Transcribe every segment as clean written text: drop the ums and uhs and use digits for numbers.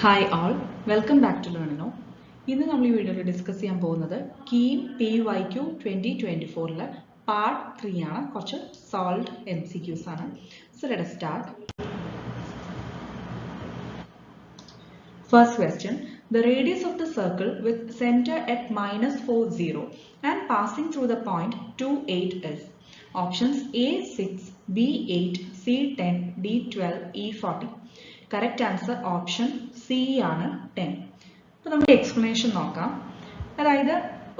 Hi all, welcome back to Learnino. ഇന്ന് നമ്മൾ ഈ വീഡിയോയിൽ ഡിസ്കസ് ചെയ്യാൻ പോകുന്നത് കീം PYQ 2024 പാർട്ട് 3 ആണ്. കുറച്ച് സോൾവ്ഡ് MCQs ആണ്. So let us start. First question, the radius of the circle with center at -4, 0 and passing through the point 2, 8 is options A 6, B 8, C 10, D 12, E 40. Correct answer option C ആണ് 10. അപ്പോൾ നമുക്ക് explanation നോക്കാം. അതായത്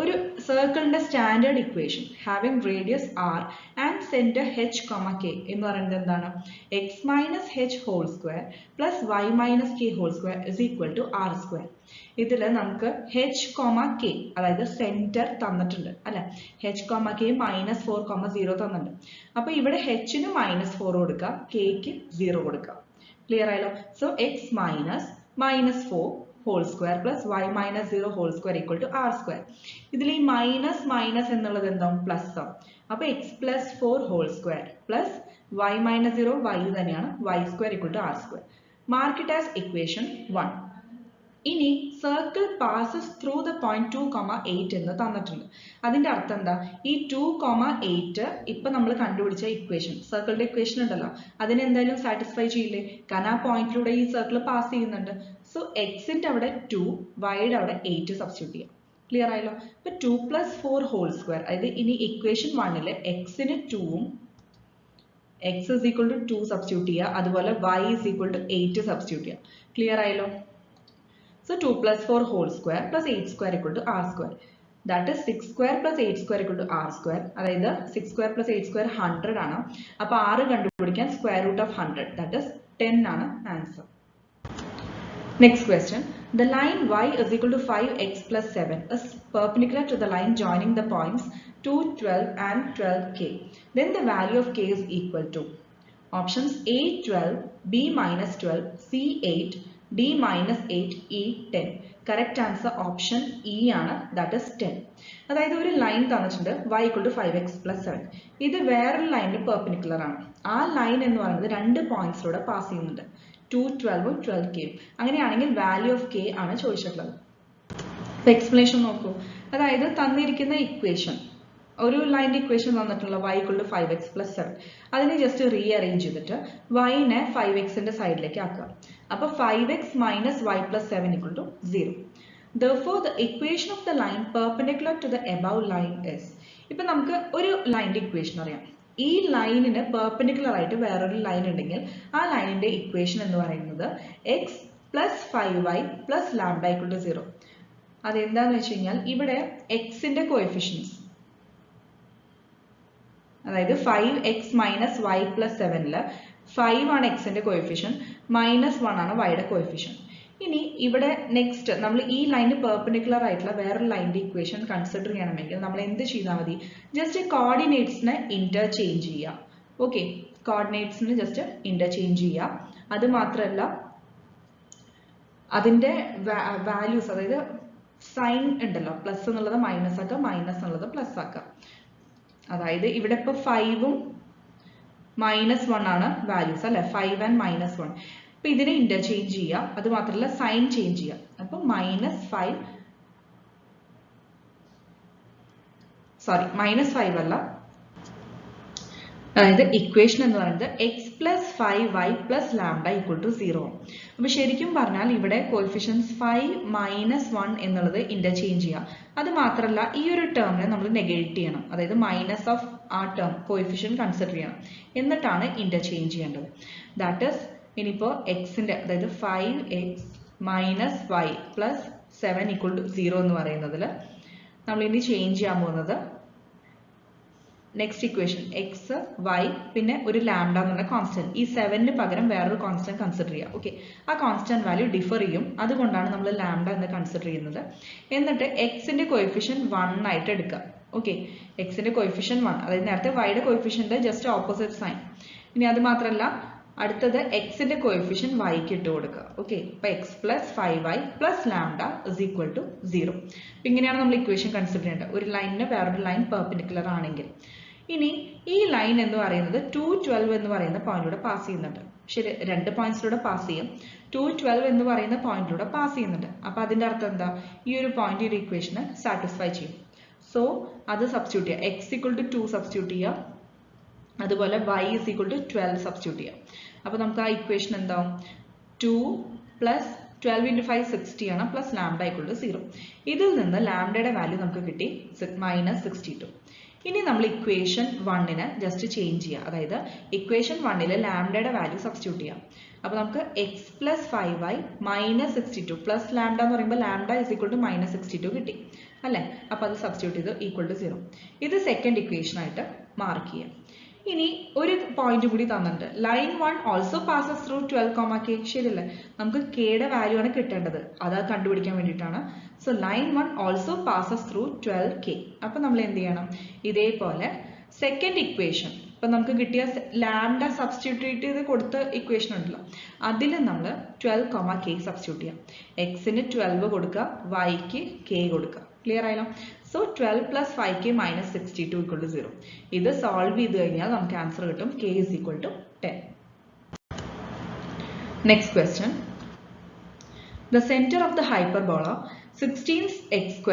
ഒരു സർക്കിളിന്റെ standard equation having radius r and centre h, k എന്ന് പറയുന്നത് എന്താണ്? x - h whole square plus y - k whole square is equal to r². ഇതിൽ നമുക്ക് h, k അതായത് സെന്റർ തന്നിട്ടുണ്ട് അല്ലെ. h, k -4, 0 തന്നിട്ടുണ്ട്. അപ്പൊ ഇവിടെ h ന് -4 കൊടുക്കുക, k ക്ക് 0 കൊടുക്കുക. Clear ആയല്ലോ? So x -4 whole square plus y - 0 whole square equal to r². ഇതിൽ ഈ മൈനസ് എന്നുള്ളത് എന്താവും? പ്ലസ് ആവും. അപ്പൊ x plus 4 whole square plus y - 0 y തന്നെയാണ്, y² equal to r². Mark it as equation 1. ഇനി circle passes through the point 2, 8 എന്ന് തന്നിട്ടുണ്ട്. അതിന്റെ അർത്ഥം എന്താ? ഈ 2, 8 ഇപ്പൊ നമ്മൾ കണ്ടുപിടിച്ച ഇക്വേഷൻ, സർക്കിളിന്റെ ഇക്വേഷൻ ഉണ്ടല്ലോ, അതിനെ എന്തായാലും സാറ്റിസ്ഫൈ ചെയ്യില്ലേ? കാരണം ആ പോയിന്റിലൂടെ ഈ സർക്കിൾ പാസ് ചെയ്യുന്നുണ്ട്. സോ എക്സിന്റെ അവിടെ 2, വൈയുടെ അവിടെ 8 സബ്സ്റ്റിറ്റ്യൂട്ട് ചെയ്യാം. ക്ലിയർ ആയല്ലോ? ഇപ്പൊ 2 + 4 ഹോൾ സ്ക്വയർ, അതായത് ഇനി ഇക്വേഷൻ 1 എക്സിന് 2ഉം x is equal to 2 substitute ചെയ്യുക, അതുപോലെ y is equal to 8 substitute ചെയ്യുക. ക്ലിയർ ആയല്ലോ? So 2 + 4 whole square plus 8² equal to r². That is 6² plus 8² equal to r². അതായത് 6² plus 8² 100 ആണ്. അപ്പോൾ r കണ്ടുപിടിക്കാൻ square root of 100. That is 10 ആണ് answer. Next question. The line y is equal to 5x plus 7 is perpendicular to the line joining the points 2, 12 and 12k. Then the value of k is equal to options A 12, B - 12, C 8, D - 8, E 10. Correct answer option E ആണ്, that is 10. അതായത് ഒരു line തന്നിട്ടുണ്ട് y equal to 5x plus 7. ഇത് വേറൊരു ലൈനിന് perpendicular ആണ്. ആ line എന്ന് പറയുന്നത് രണ്ട് പോയിന്റ്സിലൂടെ പാസ് ചെയ്യുന്നുണ്ട്, 2, 12 12k. അങ്ങനെയാണെങ്കിൽ വാല്യൂ ഓഫ് k ആണ് ചോദിച്ചിട്ടുള്ളത്. അപ്പൊ എക്സ്പ്ലനേഷൻ നോക്കൂ. അതായത് തന്നിരിക്കുന്ന ഇക്വേഷൻ, ഒരു ലൈൻ്റെ ഇക്വേഷൻ തന്നിട്ടുള്ള y equal to 5x plus 7, അതിനെ ജസ്റ്റ് റീഅറേഞ്ച് ചെയ്തിട്ട് y-നെ 5x-ന്റെ സൈഡിലേക്ക് ആക്കുക. അപ്പോൾ 5x minus y plus 7 equal to 0. Therefore, the equation of the line perpendicular to the above line is. ഇപ്പൊ നമുക്ക് ഒരു ലൈൻ്റെ ഇക്വേഷൻ അറിയാം. ഈ ലൈനിന് പെർപെൻഡിക്കുലർ ആയിട്ട് വേറൊരു ലൈൻ ഉണ്ടെങ്കിൽ ആ ലൈനിന്റെ ഇക്വേഷൻ എന്ന് പറയുന്നത് x plus 5y plus lambda equal to 0. അതെന്താന്ന് വെച്ച് കഴിഞ്ഞാൽ ഇവിടെ x-ന്റെ കോഎഫിഷ്യൻസ്, അതായത് 5x minus y plus 7 5 ആണ് എക്സിന്റെ കോഎഫിഷ്യൻ, -1 ആണ് വൈയുടെ കോഎഫിഷ്യൻ. ഇനി ഇവിടെ നെക്സ്റ്റ് നമ്മൾ ഈ ലൈനിന് പെർപെൻഡിക്കുലർ ആയിട്ടുള്ള വേറൊരു ലൈനിന്റെ ഇക്വേഷൻ കൺസിഡർ ചെയ്യണമെങ്കിൽ നമ്മൾ എന്ത് ചെയ്താൽ മതി? ജസ്റ്റ് കോർഡിനേറ്റ്സിനെ ഇന്റർചേഞ്ച് ചെയ്യുക. ഓക്കെ, കോർഡിനേറ്റ്സിന് ജസ്റ്റ് ഇന്റർചേഞ്ച് ചെയ്യുക. അത് മാത്രമല്ല അതിന്റെ വാല്യൂസ്, അതായത് സൈൻ ഉണ്ടല്ലോ, പ്ലസ് എന്നുള്ളത് മൈനസ് ആക്കുക, മൈനസ് എന്നുള്ളത് പ്ലസ് ആക്കുക. അതായത് ഇവിടെ ഇപ്പൊ 5ഉം -1 ആണ് വാല്യൂസ് അല്ലെ, 5 and -1. അപ്പൊ ഇതിനെ ഇന്റർചേഞ്ച് ചെയ്യുക. അത് മാത്രമല്ല സൈൻ ചേഞ്ച് ചെയ്യുക. അപ്പൊ -5 അല്ല, അതായത് ഇക്വേഷൻ എന്ന് പറയുന്നത് x plus 5y plus lambda equal to 0. അപ്പൊ ശരിക്കും പറഞ്ഞാൽ ഇവിടെ കോഎഫിഷ്യൻസ് 5 - 1 എന്നുള്ളത് ഇന്റർചേഞ്ച് ചെയ്യുക. അത് മാത്രമല്ല ഈ ഒരു ടേമിനെ നമ്മൾ നെഗേറ്റ് ചെയ്യണം, അതായത് മൈനസ് ഓഫ് ആ ടേം കോഎഫിഷ്യൻ കൺസിഡർ ചെയ്യണം, എന്നിട്ടാണ് ഇന്റർചേഞ്ച് ചെയ്യേണ്ടത്. ദാറ്റ് ഈസ് ഇനിയിപ്പോ എക്സിന്റെ, അതായത് 5x minus y plus 7 equal to 0 എന്ന് പറയുന്നതിൽ നമ്മൾ ഇനി ചേഞ്ച് ചെയ്യാൻ പോകുന്നത് നെക്സ്റ്റ് ഇക്വേഷൻ x, y പിന്നെ ഒരു ലാംഡ എന്നുള്ള കോൺസ്റ്റന്റ്, ഈ 7ന് പകരം വേറൊരു കോൺസ്റ്റന്റ് കൺസിഡർ ചെയ്യുക. ഓക്കെ, ആ കോൺസ്റ്റന്റ് വാല്യൂ ഡിഫർ ചെയ്യും, അതുകൊണ്ടാണ് നമ്മൾ ലാംഡ എന്ന് കൺസിഡർ ചെയ്യുന്നത്. എന്നിട്ട് എക്സിന്റെ കോഎഫിഷ്യൻ 1 ആയിട്ട് എടുക്കുക. ഓക്കെ, എക്സിന്റെ കോഎഫിഷ്യൻ 1, അതായത് നേരത്തെ വൈയുടെ കോഎഫിഷ്യന്റെ ജസ്റ്റ് ഓപ്പോസിറ്റ് സൈൻ. ഇനി അത് മാത്രമല്ല അടുത്തത് എക്സിന്റെ കോഎഫിഷ്യൻ വൈക്ക് ഇട്ട് കൊടുക്കുക. ഓക്കെ, അപ്പൊ x plus 5y plus lambda is equal to 0. അപ്പൊ ഇങ്ങനെയാണ് നമ്മൾ ഇക്വേഷൻ കൺസിഡർ ചെയ്യേണ്ടത്, ഒരു ലൈനിന് വേറൊരു ലൈൻ പെർപെൻഡിക്കുലർ ആണെങ്കിൽ. ഇനി ഈ ലൈൻ എന്ന് പറയുന്നത് 2, 12 എന്ന് പറയുന്ന പോയിന്റിലൂടെ പാസ് ചെയ്യുന്നുണ്ട്. ശരി, 2 പോയിന്റ്സിലൂടെ പാസ് ചെയ്യും. 2, 12 എന്ന് പറയുന്ന പോയിന്റിലൂടെ പാസ് ചെയ്യുന്നുണ്ട്. അപ്പൊ അതിന്റെ അർത്ഥം എന്താ? ഈ ഒരു പോയിന്റ് ഈ ഒരു ഇക്വേഷന് സാറ്റിസ്ഫൈ ചെയ്യും. സോ അത് സബ്സ്റ്റിറ്റ്യൂട്ട് ചെയ്യുക. x = 2 സബ്സ്റ്റിറ്റ്യൂട്ട് ചെയ്യുക, അതുപോലെ y = 12 സബ്സ്റ്റിറ്റ്യൂട്ട് ചെയ്യുക. അപ്പൊ നമുക്ക് ആ ഇക്വേഷൻ എന്താവും? 2 + 12 × 5 60 ആണ്, പ്ലസ് ലാംഡ = 0. ഇതിൽ നിന്ന് ലാംഡയുടെ വാല്യൂ നമുക്ക് കിട്ടി -62. ഇനി നമ്മൾ ഇക്വേഷൻ 1നെ ജസ്റ്റ് ചേഞ്ച് ചെയ്യുക. അതായത് ഇക്വേഷൻ 1ൽ ലാംഡയുടെ വാല്യൂ സബ്സ്റ്റിറ്റ്യൂട്ട് ചെയ്യാം. അപ്പോൾ നമുക്ക് x + 5y - 62 പ്ലസ് ലാംഡ എന്ന് പറയുമ്പോൾ ലാംഡ = -62 കിട്ടി അല്ലേ? അപ്പോൾ അത് സബ്സ്റ്റിറ്റ്യൂട്ട് ചെയ്ത് = 0. ഇത് സെക്കൻഡ് ഇക്വേഷൻ ആയിട്ട് മാർക്ക് ചെയ്യാം. ഇനി ഒരു പോയിന്റ് കൂടി തന്നിട്ടുണ്ട്. ലൈൻ 1 ഓൾസോ പാസസ് ത്രൂ 12, ശരിയല്ലേ? നമുക്ക് കെയുടെ വാല്യൂ ആണ് കിട്ടേണ്ടത്, അത് കണ്ടുപിടിക്കാൻ വേണ്ടിയിട്ടാണ്. So line 1 also passes through 12k. അപ്പൊ നമ്മൾ എന്ത് ചെയ്യണം? ഇതേപോലെ സെക്കൻഡ് ഇക്വേഷൻ, ഇപ്പൊ നമുക്ക് കിട്ടിയ ലാംഡ സബ്സ്റ്റിറ്റ്യൂട്ട് ചെയ്ത് കൊടുത്ത ഇക്വേഷൻ ഉണ്ടല്ലോ, അതിൽ നമ്മൾ 12, സബ്സ്റ്റിറ്റ്യൂട്ട് ചെയ്യാം. എക്സിന് 12 കൊടുക്കുക, വൈക്ക് k കൊടുക്കുക. ക്ലിയർ ആയല്ലോ? So 12 + 5k - 62 = 0. ഇത് സോൾവ് ചെയ്ത് കഴിഞ്ഞാൽ നമുക്ക് ആൻസർ കിട്ടും k = 10. Next question. The center of the hyperbola 16x²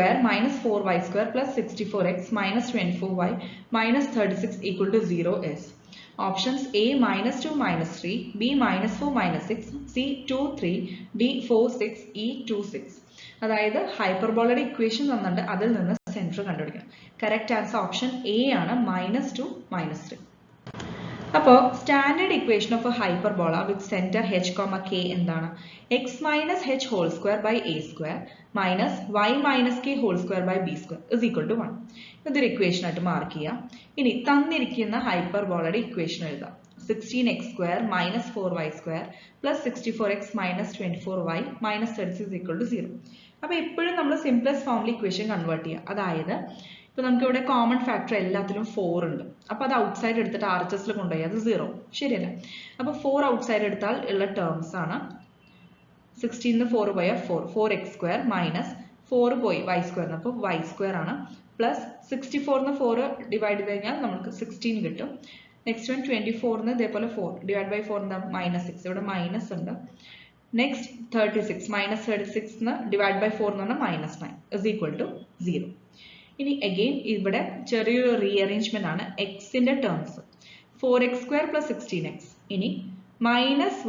- 4y² + 64x - 24y - 36 = 0 is. Options A -2 - 3, B -4 - 6, C 2 3, D 4 6, E 2 6. അതായത് ഹൈപ്പർബോളയുടെ ഇക്വേഷൻ തന്നിട്ട് അതിൽ നിന്ന് സെന്റർ കണ്ടുപിടിക്കണം. കറക്റ്റ് ആൻസർ ഓപ്ഷൻ എ ആണ്, -2 - 3. അപ്പോൾ standard equation of A hyperbola with centre h, k എന്താണ്? x - h² / a² - y - k² / b² = 1. ഇതൊരു equation ആയിട്ട് മാർക്ക് ചെയ്യാം. ഇനി തന്നിരിക്കുന്ന ഹൈപ്പർബോളയുടെ ഇക്വേഷൻ എഴുതാം. 16x² - 4y² + 64x - 24y - 36 = 0. അപ്പോൾ എപ്പോഴും നമ്മൾ സിംപ്ലസ്റ്റ് ഫോമിൽ ഇക്വേഷൻ കൺവേർട്ട് ചെയ്യുക. അതായത് ഇപ്പൊ നമുക്ക് ഇവിടെ കോമൺ ഫാക്ടർ എല്ലാത്തിലും 4 ഉണ്ട്. അപ്പൊ അത് ഔട്ട്സൈഡ് എടുത്തിട്ട് RHSൽ കൊണ്ടുപോയി അത് 0, ശരിയല്ലേ? അപ്പൊ 4 ഔട്ട്സൈഡ് എടുത്താൽ ഉള്ള ടേംസ് ആണ് 16 4 പോയ 4x² - 4 പോയി y² അപ്പോൾ y² ആണ്, പ്ലസ് 64 4 ഡിവൈഡ് ചെയ്ത് കഴിഞ്ഞാൽ നമുക്ക് 16 കിട്ടും. നെക്സ്റ്റ് വൺ 24 ഇതേപോലെ 4 ഡിവൈഡ് ബൈ 4 എന്താ? -6, ഇവിടെ മൈനസ് ഉണ്ട്. നെക്സ്റ്റ് 36 -36 ഡിവൈഡ് ബൈ 4 എന്ന് പറഞ്ഞാൽ -9 = 0. ഇനി അഗെയിൻ ഇവിടെ ചെറിയൊരു റീഅറേഞ്ച്മെന്റ് ആണ് എക്സിന്റെ ടേംസ്. 4x² + 16x. ഇനി -y² -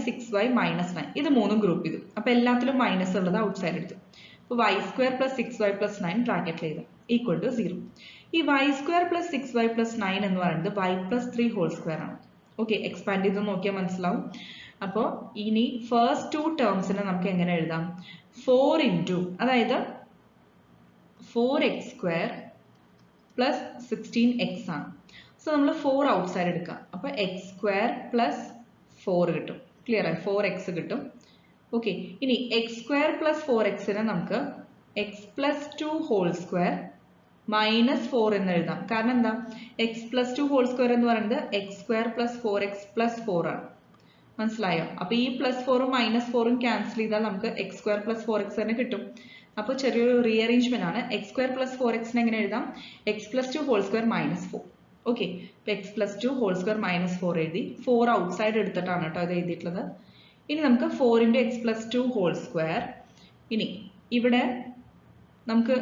6y - 9. ഇത് മൂന്നും ഗ്രൂപ്പ് ചെയ്തു. അപ്പൊ എല്ലാത്തിലും മൈനസ് ഉള്ളത് ഔട്ട്സൈഡ് എടുത്തു. അപ്പൊ y² + 6y + 9 ബ്രാക്കറ്റിൽ എഴുതാം = 0. ഈ y² + 6y + 9 എന്ന് പറയുന്നത് y + 3² ആണ്. ഓക്കെ, എക്സ്പാൻഡ് ചെയ്ത് നോക്കിയാൽ മനസ്സിലാവും. അപ്പോൾ ഇനി ഫസ്റ്റ് 2 ടേംസിനെ നമുക്ക് എങ്ങനെ എഴുതാം? 4 × അതായത് 4x² + 16x ആണ്. സോ നമ്മൾ 4 ഔട്ട്സൈഡ് എടുക്കുക. അപ്പൊ x² + 4 കിട്ടും. ക്ലിയർ ആയി? 4x കിട്ടും. ഓക്കെ, ഇനി x² + 4xനെ നമുക്ക് x + 2² - 4 എന്ന് എഴുതാം. കാരണം എന്താ? x + 2² എന്ന് പറയുന്നത് x² + 4x + 4 ആണ്. മനസ്സിലായോ? അപ്പൊ ഈ +4ഉം -4ഉം ക്യാൻസൽ ചെയ്താൽ നമുക്ക് x² + 4x തന്നെ കിട്ടും. അപ്പോൾ ചെറിയൊരു റീഅറേഞ്ച്മെന്റ് ആണ്. x² + 4xനെ എങ്ങനെ എഴുതാം? x + 2² - 4. ഓക്കെ, ഇപ്പൊ x + 2² - 4 എഴുതി. 4 ഔട്ട്സൈഡ് എടുത്തിട്ടാണ് കേട്ടോ ഇത് എഴുതിയിട്ടുള്ളത്. ഇനി നമുക്ക് 4 × x + 2². ഇനി ഇവിടെ നമുക്ക്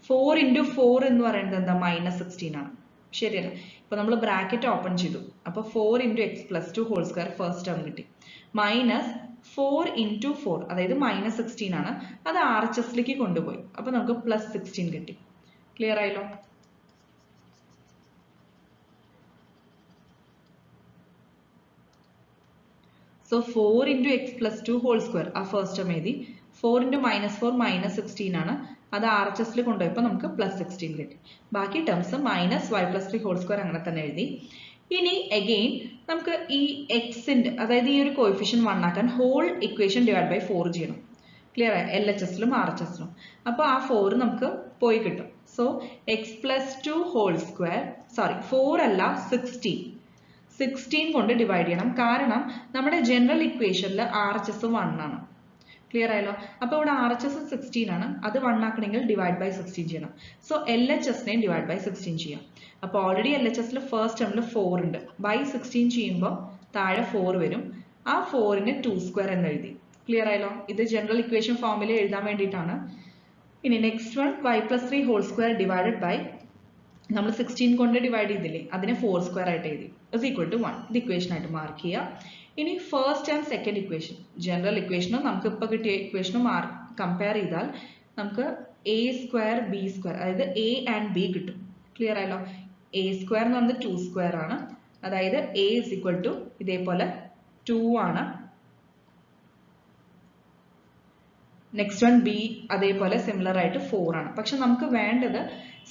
4 × 4 എന്ന് പറയുന്നത് എന്താ? -16 ആണ്, ശരിയല്ല? ഇപ്പൊ നമ്മൾ ബ്രാക്കറ്റ് ഓപ്പൺ ചെയ്തു. അപ്പൊ 4 × x + 2² ഫസ്റ്റ് ടേം കിട്ടി. -4 × 4 അതായത് -16 ആണ്. അത് RHSലേക്ക് കൊണ്ടുപോയി. അപ്പൊ നമുക്ക് +16 കിട്ടി. ക്ലിയർ ആയല്ലോ? സോ 4 × x + 2² ആ ഫസ്റ്റ് ടേം എഴുതി. 4 × -4 -16 ആണ്. അത് RHSൽ കൊണ്ടുപോയപ്പോൾ നമുക്ക് +16 കിട്ടി. ബാക്കി ടേംസ് -y + 3² അങ്ങനെ തന്നെ എഴുതി. ഇനി അഗെയിൻ നമുക്ക് ഈ എക്സിന്റെ അതായത് ഈ ഒരു കോഎഫിഷ്യന്റ് 1 ആക്കാൻ ഹോൾ ഇക്വേഷൻ ഡിവൈഡ് ബൈ 4 ചെയ്യണം. ക്ലിയർ ആയി? LHSലും RHSലും. അപ്പോൾ ആ 4 നമുക്ക് പോയി കിട്ടും. സോ x + 2² സോറി 4 അല്ല 16 കൊണ്ട് ഡിവൈഡ് ചെയ്യണം. കാരണം നമ്മുടെ ജനറൽ ഇക്വേഷനിൽ RHS 1 ആണ്. ക്ലിയർ ആയല്ലോ? അപ്പോൾ ഇവിടെ RHS 16 ആണ്, അത് 1 ആക്കണമെങ്കിൽ ഡിവൈഡ് ബൈ 16 ചെയ്യണം. സോ LHSനെയും ഡിവൈഡ് ബൈ 16 ചെയ്യാം. അപ്പോൾ ഓൾറെഡി LHSൽ ഫസ്റ്റ് ടേമിൽ 4 ഉണ്ട്, ബൈ 16 ചെയ്യുമ്പോൾ താഴെ 4 വരും. ആ 4നെ 2 സ്ക്വയർ എന്ന് എഴുതി. ക്ലിയർ ആയല്ലോ? ഇത് ജനറൽ ഇക്വേഷൻ ഫോമിൽ എഴുതാൻ വേണ്ടിയിട്ടാണ്. ഇനി next one y + 3 whole square divided by നമ്മൾ 16 കൊണ്ട് ഡിവൈഡ് ചെയ്തില്ലേ, അതിനെ 4 സ്ക്വയർ ആയിട്ട് എഴുതി, ഇസ് ഈക്വൽ ടു 1. ഇത് ഇക്വേഷൻ ആയിട്ട് മാർക്ക് ചെയ്യുക. ഇനി first and second equation, general ഇക്വേഷനും നമുക്ക് ഇപ്പോൾ കിട്ടിയ ഇക്വേഷനും കമ്പയർ ചെയ്താൽ നമുക്ക് a സ്ക്വയർ b സ്ക്വയർ, അതായത് a ആൻഡ് b കിട്ടും. ക്ലിയർ ആയല്ലോ? a സ്ക്വയർ എന്ന് പറഞ്ഞത് 2 സ്ക്വയർ ആണ്, അതായത് a ഇസ് ഈക്വൽ ടു ഇതേപോലെ 2 ആണ്. നെക്സ്റ്റ് വൺ b അതേപോലെ സിമിലർ ആയിട്ട് 4 ആണ്. പക്ഷെ നമുക്ക് വേണ്ടത്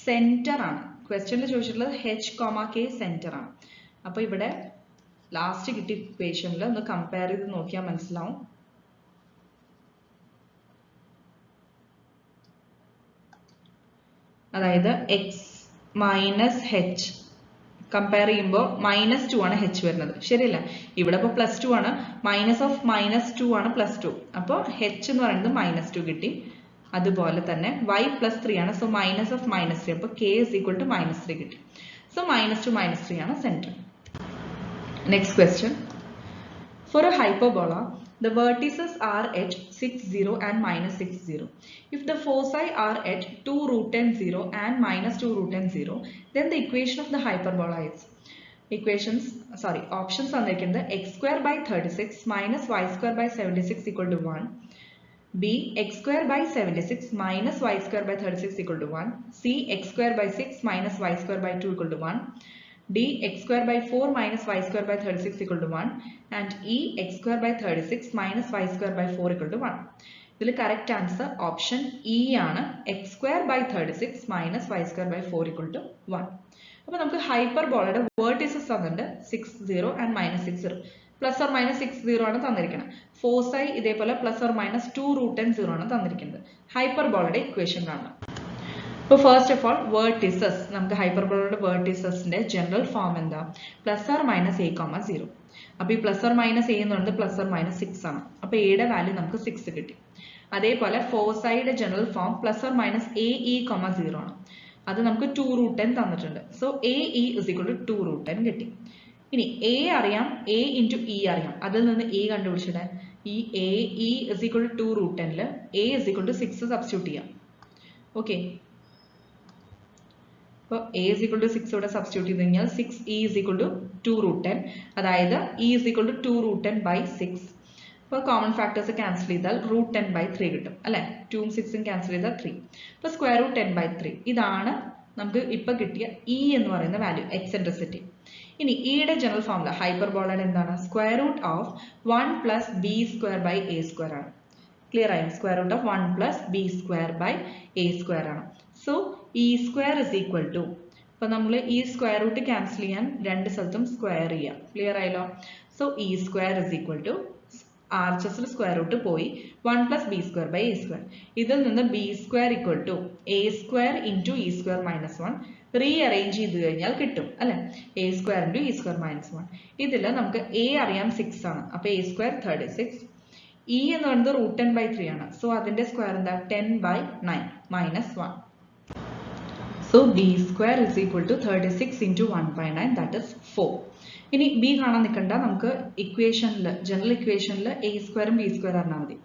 സെന്റർ ആണ്. ക്വസ്റ്റ്യനിൽ ചോദിച്ചിട്ടുള്ളത് h, k സെന്റർ ആണ്. അപ്പോൾ ഇവിടെ ലാസ്റ്റ് കിട്ടിയ ഇക്വേഷനിൽ ഒന്ന് കമ്പയർ ചെയ്ത് നോക്കിയാൽ മനസ്സിലാവും. അതായത് x മൈനസ് h കമ്പയർ ചെയ്യുമ്പോൾ -2 ആണ് h വരുന്നത്, ശരിയല്ല? ഇവിടെ ഇപ്പോൾ +2 ആണ്, -2 ആണ് +2, അപ്പോൾ h എന്ന് പറയുന്നത് -2 കിട്ടി. അതുപോലെ തന്നെ y + 3 ആണ്, സോ -3, അപ്പോൾ k is equal to -3 കിട്ടി. സോ -2 -3 ആണ് centre. Next question. For a hyperbola, the vertices are at 6, 0 and -6, 0. If the foci are at 2 root 10, 0 and -2 root 10, 0, then the equation of the hyperbola is options are x square by 36 minus y square by 76 equal to 1. B, x square by 76 minus y square by 36 equal to 1. C, x square by 6 minus y square by 2 equal to 1. D, x square by 4 minus y square by 36 equal to 1. And E, x square by 36 minus y square by 4 equal to 1. ഇതിൽ correct answer option E ആണ്, x square by 36 minus y square by 4 equal to 1. അപ്പോൾ നമുക്ക് ഹൈപ്പർബോളയുടെ vertices തന്നിട്ടുണ്ട് 6, 0 and -6, 0. +or -6, 0 ആണ് തന്നിരിക്കുന്നത്. ഫോസൈ ഇതേപോലെ +or -2 root 10, 0 ആണ് തന്നിരിക്കുന്നത്. ഹൈപ്പർബോളയുടെ ഇക്വേഷൻ കാണാം. അപ്പോൾ ഫസ്റ്റ് ഓഫ് ഓൾ വേർട്ടിസസ്, നമുക്ക് ഹൈപ്പർബോളയുടെ വേർട്ടിസസിന്റെ ജനറൽ ഫോം എന്താ? +or -a, 0. അപ്പോൾ ഈ +or - a എന്നുള്ളത് +or -6 ആണ്. അപ്പോൾ എയുടെ വാല്യൂ നമുക്ക് 6 കിട്ടി. അതേപോലെ ഫോസൈയുടെ ജനറൽ ഫോം +or -ae, 0 ആണ്. അത് നമുക്ക് 2 root 10 തന്നിട്ടുണ്ട്. So ae is equal to 2 root 10 കിട്ടി. ഇനി a അറിയാം, a into e അറിയാം, അതിൽ നിന്ന് e കണ്ടുപിടിച്ചിട്ട് ഈ ae is equal to 2 root 10 a is equal to 6 substitute ചെയ്യാം. ഓക്കെ, അപ്പോൾ a is equal to 6 ഇവിടെ സബ്സ്റ്റിറ്റ്യൂട്ട് ചെയ്ത് കഴിഞ്ഞാൽ 6e is equal to 2 root 10, അതായത് e is equal to 2 root 10 by 6. അപ്പോൾ കോമൺ ഫാക്ടേഴ്സ് ക്യാൻസൽ ചെയ്താൽ √10 by 3 കിട്ടും അല്ലേ? 2ഉം 6ഉം ക്യാൻസൽ ചെയ്താൽ 3. അപ്പോൾ √10 by 3 ഇതാണ് നമുക്ക് ഇപ്പോൾ കിട്ടിയ e എന്ന് പറയുന്ന വാല്യൂ, എക്സെൻട്രിസിറ്റി. ഇനി ഇയുടെ ജനറൽ ഫോമുല ഹൈപ്പർബോളയുടെ എന്താണ്? √1 + b² by a² ആണ്. ക്ലിയർ ആയി? √1 + b² by a² ആണ്. So e² is equal to, അപ്പോൾ നമ്മൾ ഈ സ്ക്വയർ റൂട്ട് ക്യാൻസൽ ചെയ്യാൻ രണ്ട് സ്ഥലത്തും സ്ക്വയർ ചെയ്യാം. ക്ലിയർ ആയല്ലോ? So e² is equal to RHSൽ സ്ക്വയർ റൂട്ട് പോയി 1 + b² by a². ഇതിൽ നിന്ന് b² equal to a² into e² - 1 rearrange ചെയ്ത് കഴിഞ്ഞാൽ കിട്ടും അല്ലെ? a² into e² - 1. ഇതിൽ നമുക്ക് a അറിയാം 6 ആണ്, അപ്പോൾ a² 36. e എന്ന് പറയുന്നത് √10 by 3 ആണ്, സോ അതിന്റെ സ്ക്വയർ എന്താ? 10 by 9 - 1. So b² is equal to 36 into 1 by 9, that is 4. ഇനി b കാണാൻ നിൽക്കണ്ട, നമുക്ക് ഇക്വേഷനിൽ ജനറൽ ഇക്വേഷനിൽ a² ഉം b² അറിഞ്ഞാൽ മതി.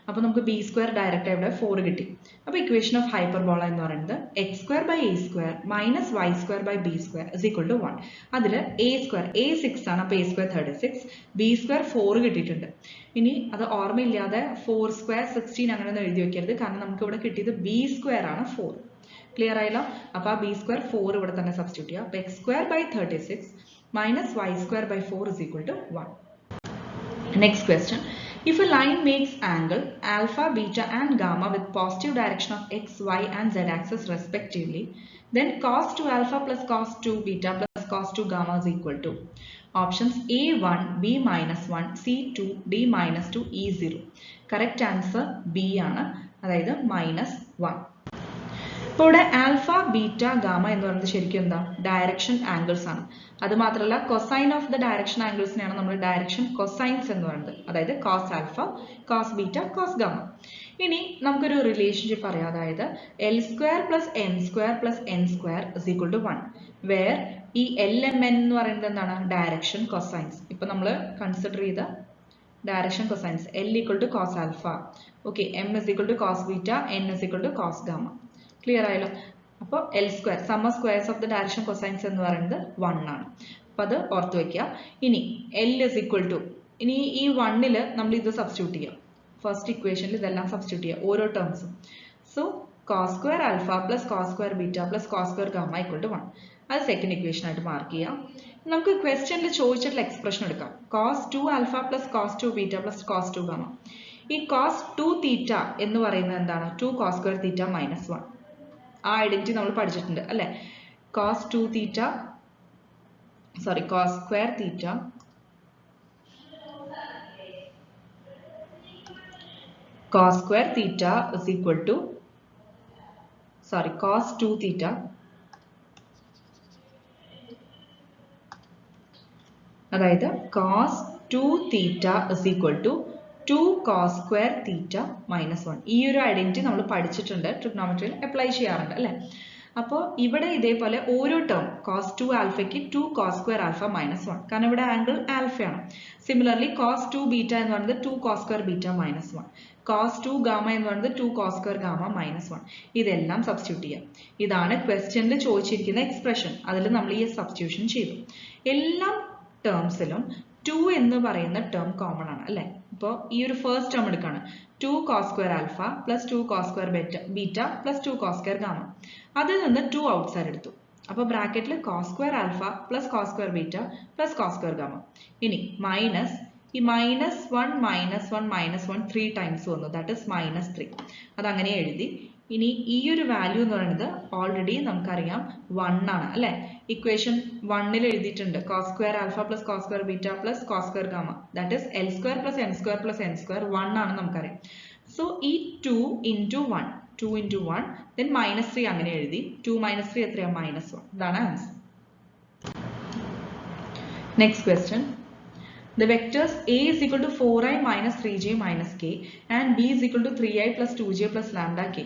അപ്പോൾ നമുക്ക് b² ഡയറക്റ്റ് ഇവിടെ 4 കിട്ടി. അപ്പോൾ ഇക്വേഷൻ ഓഫ് ഹൈപ്പർബോള എന്ന് പറയുന്നത് x² by a² minus y² by b² is equal to 1. അതിൽ a 6 ആണ്, അപ്പോൾ a² 36, b² 4 കിട്ടിയിട്ടുണ്ട്. ഇനി അത് ഓർമ്മയില്ലാതെ 4² 16 അങ്ങനെ എഴുതി വെക്കരുത്, കാരണം നമുക്ക് ഇവിടെ കിട്ടിയത് b² ആണ് 4. ക്ലിയർ ആയല്ലോ? അപ്പോൾ ആ b² 4 ഇവിടെ തന്നെ സബ്സ്റ്റിറ്റ്യൂട്ട് ചെയ്യാം. അപ്പോൾ x² by 36 minus y² by 4 is equal to 1. Next question. If a line makes angle alpha, beta and gamma with positive direction of x, y and z axis respectively, then cos 2 alpha plus cos 2 beta plus cos 2 gamma is equal to options A1, B minus 1, C2, D minus 2, E0. Correct answer B ആണ്, അതായത് -1. ഇപ്പോൾ ഇവിടെ alpha beta gamma എന്ന് പറയുന്നത് ശരിക്കും എന്താ direction angles ആണ്. അത് മാത്രമല്ല കൊസൈൻ ഓഫ് ദ ഡയറക്ഷൻ ആംഗിൾസിനെയാണ് നമ്മൾ ഡയറക്ഷൻ കൊസൈൻസ് എന്ന് പറയുന്നത്. അതായത് cos alpha, cos beta, cos gamma. ഇനി നമുക്കൊരു റിലേഷൻഷിപ്പ് അറിയാം. അതായത് l square plus m square plus n square is equal to 1 where ഈ എൽ എം എൻ എന്ന് പറയുന്നത് എന്താണ് ഡയറക്ഷൻ കൊസൈൻസ്. ഇപ്പൊ നമ്മൾ കൺസിഡർ ചെയ്ത direction cosines L equal to cos alpha, okay, M is equal to cos beta, N is equal to cos gamma. Clear ആയല്ലോ? അപ്പോൾ L square sum of squares of the direction cosines എന്ന് പറയുന്നത് 1 ആണ്. അപ്പോൾ അത് ഓർത്ത് വെക്കുക. ഇനി L is equal to ഇനി ഈ 1ൽ നമ്മൾ ഇത് സബ്സ്റ്റിറ്റ്യൂട്ട് ചെയ്യാം. ഫസ്റ്റ് ഇക്വേഷനിൽ ഇതെല്ലാം സബ്സ്റ്റിറ്റ്യൂട്ട് ചെയ്യുക ഓരോ ടേംസും. So cos square alpha plus cos square beta plus cos square gamma equal to 1. അത് സെക്കൻഡ് ഇക്വേഷൻ ആയിട്ട് മാർക്ക് ചെയ്യാം. നമുക്ക് ക്വസ്റ്റ്യനിൽ ചോദിച്ചിട്ടുള്ള എക്സ്പ്രഷൻ എടുക്കാം. cos 2 alpha plus cos 2 beta plus cos 2 gamma. ഈ cos 2 തീറ്റ എന്ന് പറയുന്നത് എന്താണ് 2 cos square theta minus 1. ആ ഐഡന്റിറ്റി നമ്മൾ പഠിച്ചിട്ടുണ്ട് അല്ലേ? cos 2 theta cos square theta is equal to cos 2 theta അതായത് cos 2 theta is equal to 2 cos square theta minus 1. ഈ ഒരു ഐഡന്റിറ്റി നമ്മൾ പഠിച്ചിട്ടുണ്ട്, ട്രിഗ്നോമെട്രിയിൽ അപ്ലൈ ചെയ്യാറുണ്ട് അല്ലേ? അപ്പോൾ ഇവിടെ ഇതേപോലെ ഓരോ term cos 2 ആൽഫയ്ക്ക് 2 cos square alpha minus 1, കാരണം ഇവിടെ ആംഗിൾ ആൽഫയാണ്. സിമിലർലി cos 2 ബീറ്റ എന്ന് പറയുന്നത് 2 cos square beta minus 1. cos 2 gamma എന്ന് പറയുന്നത് 2 cos square gamma minus 1. ഇതെല്ലാം സബ്സ്റ്റിറ്റ്യൂട്ട് ചെയ്യാം. ഇതാണ് ക്വസ്റ്റ്യനിൽ ചോദിച്ചിരിക്കുന്ന എക്സ്പ്രഷൻ. അതിൽ നമ്മൾ ഈ സബ്സ്റ്റിറ്റ്യൂഷൻ ചെയ്തു. എല്ലാ ടേംസിലും 2 എന്ന് പറയുന്ന ടേം കോമൺ ആണ് അല്ലേ? അപ്പോൾ ഈ ഒരു first term എടുക്കാണ് 2 cos square alpha plus 2 cos square beta plus 2 cos square gamma. അതിൽ നിന്ന് 2 ഔട്ട്സൈഡ് എടുത്തു. അപ്പോൾ ബ്രാക്കറ്റിൽ cos square alpha plus cos square beta plus cos square gamma. ഇനി മൈനസ് ഈ -1 3 ടൈംസ് വന്നു, ദാറ്റ് ഇസ് -3. അതങ്ങനെ എഴുതി. ഇനി ഈ ഒരു വാല്യൂ എന്ന് പറയുന്നത് ഓൾറെഡി നമുക്കറിയാം 1 ആണ് അല്ലേ? ഇക്വേഷൻ 1ൽ എഴുതിയിട്ടുണ്ട് cos square alpha plus cos square beta plus cos square gamma, that is L square plus m square plus n square 1 ആണ് നമുക്കറിയാം. സോ ഈ 2 into 1 then -3 അങ്ങനെ എഴുതി. 2 - 3 എത്രയാ -1. ഇതാണ് answer. Next question. The vectors A is equal to 4i minus 3j minus k and B is equal to 3i plus 2j plus lambda k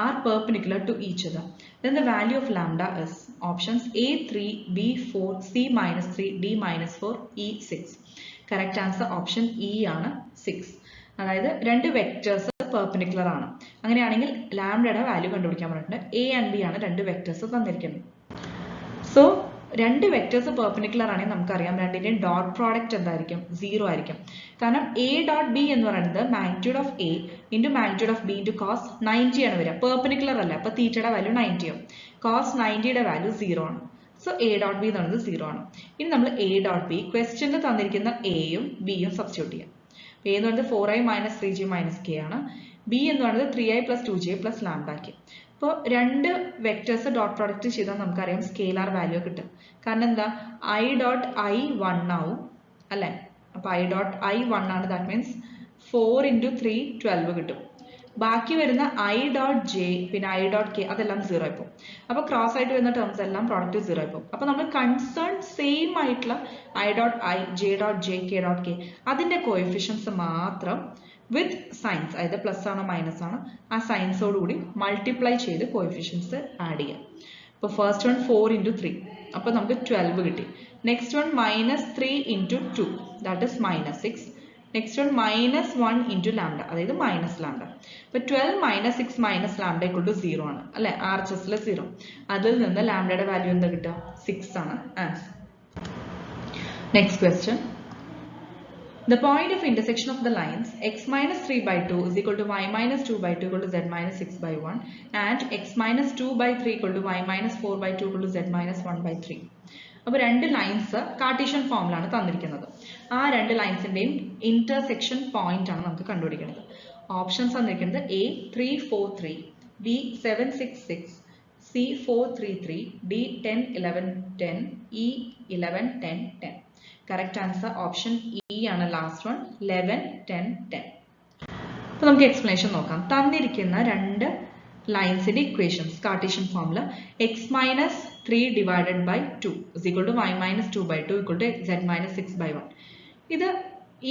are perpendicular to each other. Then the value of lambda is options A 3, B 4, C minus 3, D minus 4, E 6. Correct answer option E ആണ് 6. അതായത് രണ്ട് vectors perpendicular ആണ്. അങ്ങനെയാണെങ്കിൽ ലാംഡയുടെ value കണ്ടുപിടിക്കാൻ പറഞ്ഞിട്ടുണ്ട്. A and B ആണ് രണ്ട് വെക്ടേഴ്സ് തന്നിരിക്കുന്നത്. സോ രണ്ട് വെക്ടേഴ്സ് പെർപെൻഡിക്കുലർ ആണെങ്കിൽ നമുക്കറിയാം രണ്ടിന്റെയും ഡോട്ട് പ്രോഡക്റ്റ് എന്തായിരിക്കും 0 ആയിരിക്കും. കാരണം A ഡോട്ട് B എന്ന് പറയുന്നത് magnitude of A into magnitude of B into cos 90 ആണ് വരിക. പെർപെൻഡിക്കുലർ അല്ല, അപ്പോൾ തീറ്റയുടെ വാല്യൂ 90 ആവും. കോസ് 90യുടെ വാല്യൂ 0 ആണ്. സോ A ഡോട്ട് B എന്ന് പറയുന്നത് 0 ആണ്. ഇനി നമ്മൾ A ഡോട്ട് B ക്വസ്റ്റ്യനിൽ തന്നിരിക്കുന്ന Aയും Bയും സബ്സ്റ്റിറ്റ്യൂട്ട് ചെയ്യാം. A എന്ന് പറയുന്നത് 4i minus 3j minus k ആണ്. B എന്ന് പറയുന്നത് 3i plus 2j plus lambda k. അപ്പോൾ രണ്ട് വെക്ടേഴ്സ് ഡോട്ട് പ്രോഡക്റ്റ് ചെയ്താൽ നമുക്കറിയാം സ്കെയിലാർ വാല്യൂ കിട്ടും. കാരണം എന്താ I ഡോട്ട് I 1 ആവും അല്ലേ? അപ്പോൾ I ഡോട്ട് I 1 ആണ്, ദാറ്റ് മീൻസ് 4 × 3 12 കിട്ടും. ബാക്കി വരുന്ന I ഡോട്ട് J പിന്നെ I ഡോട്ട് K അതെല്ലാം 0 ആയിപ്പോൾ. അപ്പോൾ ക്രോസ് ആയിട്ട് വരുന്ന ടേംസ് എല്ലാം പ്രോഡക്റ്റ് 0 ആയിപ്പോൾ. അപ്പോൾ നമ്മൾ കൺസേൺ സെയിം ആയിട്ടുള്ള I dot I, J dot J, K dot K അതിൻ്റെ കോഎഫിഷ്യൻസ് മാത്രം വിത്ത് സൈൻസ്, അതായത് പ്ലസ് ആണോ മൈനസ് ആണോ ആ സൈൻസോടുകൂടി മൾട്ടിപ്ലൈ ചെയ്ത് കോഎഫിഷ്യൻസ് ആഡ് ചെയ്യാം. ഇപ്പോൾ ഫസ്റ്റ് വൺ 4 × 3 അപ്പോൾ നമുക്ക് 12 കിട്ടി. Next one -3 × 2 that is -6. Next one -1 × lambda അതായത് മൈനസ് ലാംഡ. അപ്പോൾ 12 - 6 - ലാംഡ = 0 ആണ് അല്ലെ? RHSൽ 0. അതിൽ നിന്ന് ലാംഡയുടെ വാല്യൂ എന്താ കിട്ടുക 6 ആണ് answer. Next question. The point of intersection of the lines x minus 3/2 is equal to y minus 2/2 equal to z minus 6/1 and x minus 2/3 equal to y minus 4/2 equal to z minus 1/3. അപ്പോൾ രണ്ട് lines Cartesian ഫോമിലാണ് തന്നിരിക്കുന്നത്. ആ രണ്ട് ലൈൻസിന്റെയും intersection point ആണ് നമുക്ക് കണ്ടുപിടിക്കേണ്ടത്. Options തന്നിരിക്കുന്നത് A 3 4 3, B 7 6 6, C 4 3 3, D 10 11 10, E 11 10 10. Correct answer option E ആണ് ലാസ്റ്റ് വൺ 11 10 10. അപ്പോൾ നമുക്ക് എക്സ്പ്ലനേഷൻ നോക്കാം. തന്നിരിക്കുന്ന രണ്ട് ലൈൻസിന്റെ ഇക്വേഷൻസ് കാർട്ടീഷ്യൻ ഫോമിൽ x minus 3 divided by 2 is equal to y minus 2 by 2 equal to z minus 6 by 1. ഇത്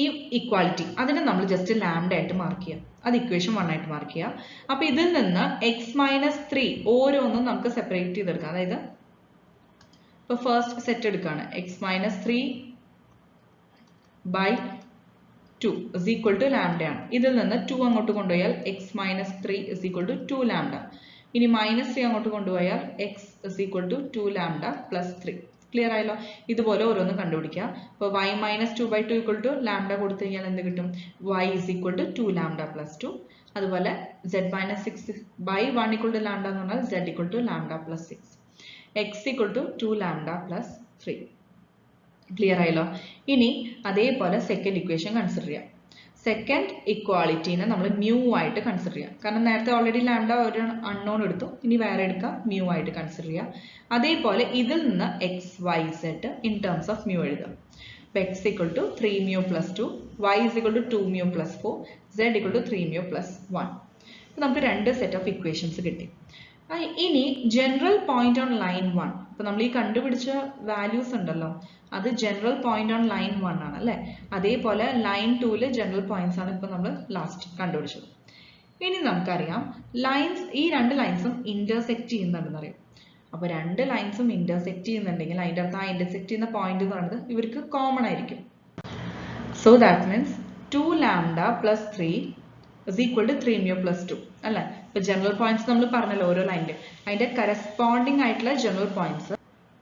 ഈ ഇക്വാലിറ്റി അതിനെ നമ്മൾ ജസ്റ്റ് ലാംഡ ആയിട്ട് മാർക്ക് ചെയ്യാം. അത് ഇക്വേഷൻ 1 ആയിട്ട് മാർക്ക് ചെയ്യാം. അപ്പോൾ ഇതിൽ നിന്ന് x minus 3 ഓരോന്നും നമുക്ക് സെപ്പറേറ്റ് ചെയ്തെടുക്കാം. അതായത് ഇപ്പോൾ ഫസ്റ്റ് സെറ്റ് എടുക്കുകയാണ് x minus 3 by 2 is equal to lambda ആണ്. ഇതിൽ നിന്ന് 2 അങ്ങോട്ട് കൊണ്ടുപോയാൽ x minus 3 is equal to 2 lambda. ഇനി മൈനസ് 3 അങ്ങോട്ട് കൊണ്ടുപോയാൽ x is equal to 2 lambda plus 3. Clear ആയല്ലോ? ഇതുപോലെ ഓരോന്ന് കണ്ടുപിടിക്കുക. അപ്പോൾ y minus 2 by 2 equal to lambda കൊടുത്തു കഴിഞ്ഞാൽ എന്ത് കിട്ടും? y is equal to 2 lambda plus 2. അതുപോലെ z minus 6 by 1 equal to lambda എന്ന് പറഞ്ഞാൽ z equal to lambda plus 6. x equal to 2 lambda plus 3. Clear ആയല്ലോ? ഇനി അതേപോലെ സെക്കൻഡ് ഇക്വേഷൻ കൺസിഡർ ചെയ്യാം. സെക്കൻഡ് ഇക്വാളിറ്റീനെ നമ്മൾ മ്യൂ ആയിട്ട് കൺസിഡർ ചെയ്യാം. കാരണം നേരത്തെ ഓൾറെഡി ലാംഡ ഒരു അൺനോൺ എടുത്തു, ഇനി വേറെ എടുക്കാം, മ്യൂ ആയിട്ട് കൺസിഡർ ചെയ്യാം. അതേപോലെ ഇതിൽ നിന്ന് x y set in terms of mu എഴുതാം. അപ്പോൾ x equal to 3 mu plus 2, y is equal to 2 mu plus 4, z equal to 3 mu plus 1. അപ്പോൾ നമുക്ക് രണ്ട് സെറ്റ് ഓഫ് ഇക്വേഷൻസ് കിട്ടി. ഇനി ജനറൽ പോയിന്റ് ഓൺ ലൈൻ 1. അപ്പോൾ നമ്മൾ ഈ കണ്ടുപിടിച്ച വാല്യൂസ് ഉണ്ടല്ലോ, അത് ജനറൽ പോയിന്റ് ഓൺ ലൈൻ 1 ആണ് അല്ലേ? അതേപോലെ ലൈൻ 2 ജനറൽ പോയിന്റ്സ് ആണ് ഇപ്പോൾ നമ്മൾ ലാസ്റ്റ് കണ്ടുപിടിച്ചത്. ഇനി നമുക്കറിയാം ലൈൻസ്, ഈ രണ്ട് ലൈൻസും ഇന്റർസെക്ട് ചെയ്യുന്നുണ്ടെന്ന് അറിയാം. അപ്പോൾ രണ്ട് ലൈൻസും ഇന്റർസെക്ട് ചെയ്യുന്നുണ്ടെങ്കിൽ അതിൻ്റെ അർത്ഥം ആ ഇന്റർസെക്ട് ചെയ്യുന്ന പോയിന്റ് എന്ന് പറയുന്നത് ഇവർക്ക് കോമൺ ആയിരിക്കും. So that means 2 lambda plus 3 is equal to 3 mu plus 2 അല്ലേ? ഇപ്പോൾ ജനറൽ പോയിന്റ്സ് നമ്മൾ പറഞ്ഞല്ലോ ഓരോ ലൈനിൻ്റെ, അതിൻ്റെ കറസ്പോണ്ടിങ് ആയിട്ടുള്ള ജനറൽ പോയിന്റ്സ്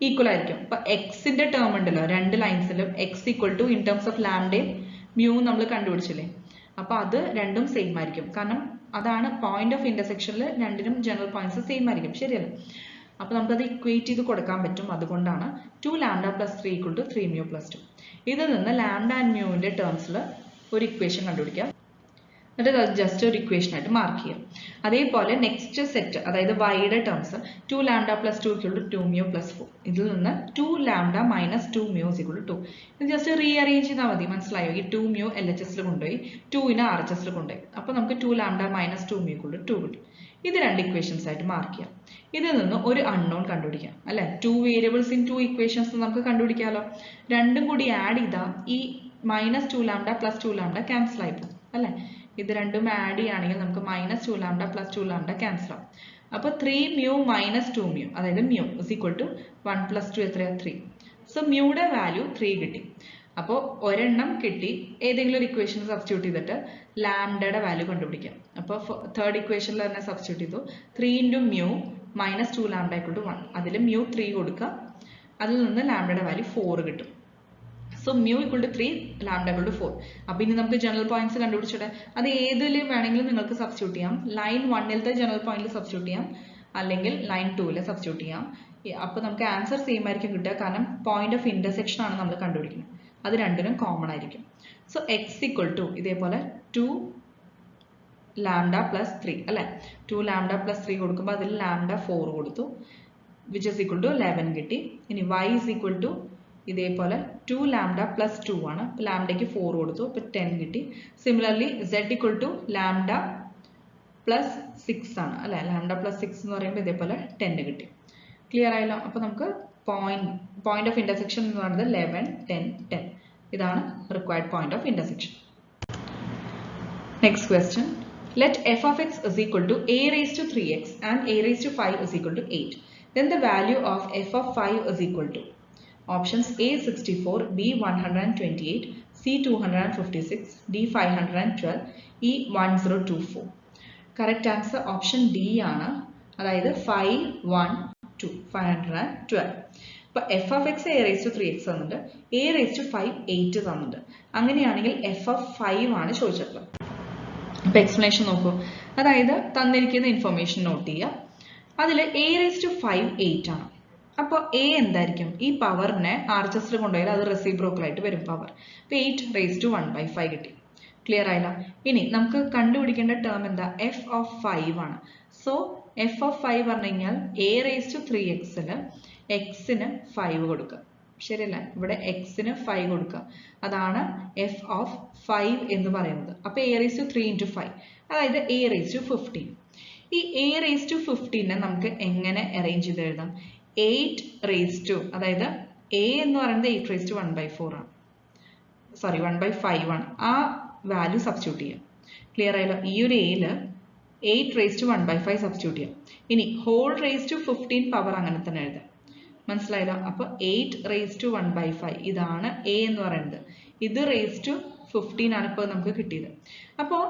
ഈക്വൽ ആയിരിക്കും. ഇപ്പൊ എക്സിന്റെ ടേം ഉണ്ടല്ലോ രണ്ട് ലൈൻസിലും x equal to in terms of ലാംഡയും മ്യൂ നമ്മൾ കണ്ടുപിടിച്ചില്ലേ? അപ്പൊ അത് രണ്ടും സെയിം ആയിരിക്കും. കാരണം അതാണ് പോയിന്റ് ഓഫ് ഇന്റർസെക്ഷനിൽ രണ്ടിനും ജനറൽ പോയിന്റ്സ് സെയിം ആയിരിക്കും. ശരിയല്ലേ? അപ്പൊ നമുക്കത് ഇക്വേറ്റ് ചെയ്ത് കൊടുക്കാൻ പറ്റും. അതുകൊണ്ടാണ് 2 lambda plus 3 equal to 3 mu plus 2. ഇതിൽ നിന്ന് ലാംഡ ആൻഡ് മ്യൂവിന്റെ ടേംസിൽ ഒരു ഇക്വേഷൻ കണ്ടുപിടിക്കാം. എന്നിട്ട് അത് ജസ്റ്റ് ഒരു ഇക്വേഷൻ ആയിട്ട് മാർക്ക് ചെയ്യാം. അതേപോലെ നെക്സ്റ്റ് സെറ്റ്, അതായത് വൈയുടെ terms 2 lambda plus 2 equal to 2 mu plus 4. ഇതിൽ നിന്ന് 2 lambda minus 2 mu equal to 2. ഇത് ജസ്റ്റ് റീഅറേഞ്ച് ചെയ്താൽ മതി. മനസ്സിലായോ? ഈ 2 മ്യൂ LHSൽ കൊണ്ടുപോയി 2നെ RHSൽ കൊണ്ടുപോയി. അപ്പോൾ നമുക്ക് 2 lambda minus 2 mu equal to 2 കിട്ടും. ഇത് രണ്ട് ഇക്വേഷൻസ് ആയിട്ട് മാർക്ക് ചെയ്യാം. ഇതിൽ നിന്ന് ഒരു അൺനോൺ കണ്ടുപിടിക്കാം അല്ലെ? 2 വേരിയബിൾസ് ഇൻ 2 ഇക്വേഷൻസ് നമുക്ക് കണ്ടുപിടിക്കാമല്ലോ. രണ്ടും കൂടി ആഡ് ചെയ്താൽ ഈ minus 2 lambda plus 2 lambda cancel ആയി പോകും അല്ലെ? ഇത് രണ്ടും ആഡ് ചെയ്യുകയാണെങ്കിൽ നമുക്ക് minus 2 lambda plus 2 lambda cancel ആവും. അപ്പോൾ 3 മ്യൂ മൈനസ് 2 മ്യൂ, അതായത് mu is equal to 1 plus 2 എത്രയാണ്? 3. സോ മ്യൂയുടെ വാല്യൂ 3 കിട്ടി. അപ്പോൾ ഒരെണ്ണം കിട്ടി, ഏതെങ്കിലും ഒരു ഇക്വേഷൻ സബ്സ്റ്റിറ്റ്യൂട്ട് ചെയ്തിട്ട് ലാംഡയുടെ വാല്യൂ കണ്ടുപിടിക്കാം. അപ്പോൾ തേർഡ് ഇക്വേഷനിൽ തന്നെ സബ്സ്റ്റിറ്റ്യൂട്ട് ചെയ്തു. 3 into mu minus 2 lambda equal to 1. അതിൽ മ്യൂ 3 കൊടുക്കുക, അതിൽ നിന്ന് ലാംഡയുടെ വാല്യൂ 4 കിട്ടും. So mu equal to 3, lambda equal to 4. അപ്പോൾ ഇനി നമുക്ക് ജനറൽ പോയിന്റ്സ് കണ്ടുപിടിച്ചിട്ട് അത് ഏതിൽ വേണമെങ്കിലും നിങ്ങൾക്ക് സബ്സ്റ്റിറ്റ്യൂട്ട് ചെയ്യാം. ലൈൻ 1ത്തെ ജനറൽ പോയിന്റിൽ സബ്സ്റ്റിറ്റ്യൂട്ട് ചെയ്യാം, അല്ലെങ്കിൽ ലൈൻ 2ൽ സബ്സ്റ്റിറ്റ്യൂട്ട് ചെയ്യാം. അപ്പോൾ നമുക്ക് ആൻസർ സെയിം ആയിരിക്കും കിട്ടുക. കാരണം പോയിന്റ് ഓഫ് ഇന്റർസെക്ഷൻ ആണ് നമ്മൾ കണ്ടുപിടിക്കുന്നത്. അത് രണ്ടിനും കോമൺ ആയിരിക്കും. സോ എക്സ് ഈക്വൽ ടു ഇതേപോലെ 2 ലാംഡ പ്ലസ് 3 അല്ലേ? 2 ലാംഡ പ്ലസ് 3 കൊടുക്കുമ്പോൾ അതിൽ ലാംഡ 4 കൊടുത്തു, വിച്ച് ഇസ് ഈക്വൽ ടു 11 കിട്ടി. ഇനി y ഇസ് ഈക്വൽ ടു ഇതേപോലെ 2 ലാംഡ പ്ലസ് 2 ആണ്, ലാംഡയ്ക്ക് 4 കൊടുത്തു, അപ്പോൾ 10 കിട്ടി. Similarly z equal to lambda plus 6 ആണ് അല്ലെ? ലാംഡ പ്ലസ് 6 എന്ന് പറയുമ്പോൾ ഇതേപോലെ 10 കിട്ടി. ക്ലിയർ ആയല്ലോ? അപ്പോൾ നമുക്ക് പോയിന്റ് ഓഫ് ഇന്റർസെക്ഷൻ എന്ന് പറയുന്നത് 11, 10, 10. ഇതാണ് required point of intersection. Next question. Let f of x is equal to a raised to 3x and a raised to 5 is equal to 8. Then the value of f of 5 is equal to options A 64, B 128, C 256, D 512, E 1024. Correct answer option D ആണ്. അതായത് 5, 1, 2, 512. അപ്പോൾ f of x a raised to 3x തന്നിട്ട് a raised to 5 8 തന്നിട്ട്. അങ്ങനെയാണെങ്കിൽ f of 5 ആണ് ചോദിച്ചിട്ടുള്ളത്. അപ്പോൾ explanation നോക്കൂ. അതായത് തന്നിരിക്കുന്ന ഇൻഫർമേഷൻ നോട്ട് ചെയ്യുക. അതിൽ a raised to 5 8 ആണ്. അപ്പോൾ a എന്തായിരിക്കും? ഈ പവറിനെ RHSൽ കൊണ്ടുപോയാൽ അത് റെസിപ്രോക്കൽ ആയിട്ട് വരും പവർ. അപ്പോൾ 8 raised to 1/5 കിട്ടി. ക്ലിയർ ആയില്ല? ഇനി നമുക്ക് കണ്ടുപിടിക്കേണ്ട ടേം എന്താ? f of 5 ആണ്. സോ f of 5 പറഞ്ഞു കഴിഞ്ഞാൽ a raised to 3xൽ xന് 5 കൊടുക്കുക. ശരിയല്ല? ഇവിടെ xന് 5 കൊടുക്കുക. അതാണ് f of 5 എന്ന് പറയുന്നത്. അപ്പോൾ a raised to 3 into 5, അതായത് a raised to 15. ഈ a raised to 15 നമുക്ക് എങ്ങനെ അറേഞ്ച് ചെയ്ത് എഴുതാം? 8 raised to, അതായത് a എന്ന് പറയുന്നത് 8 raised to 1/4 ആണ്, സോറി 1/5 ആണ്. ആ വാല്യൂ സബ്സ്റ്റിറ്റ്യൂട്ട് ചെയ്യാം. ക്ലിയർ ആയല്ലോ? ഈ ഒരു എയില് 8 raised to 1/5 സബ്സ്റ്റിറ്റ്യൂട്ട് ചെയ്യാം. ഇനി ഹോൾ raised to 15 പവർ അങ്ങനെ തന്നെ എഴുതാം. മനസ്സിലായല്ലോ? അപ്പൊ 8 raised to 1/5 ഇതാണ് a എന്ന് പറയുന്നത്. ഇത് raised to 15 ആണ് ഇപ്പോൾ നമുക്ക് കിട്ടിയത്. അപ്പോൾ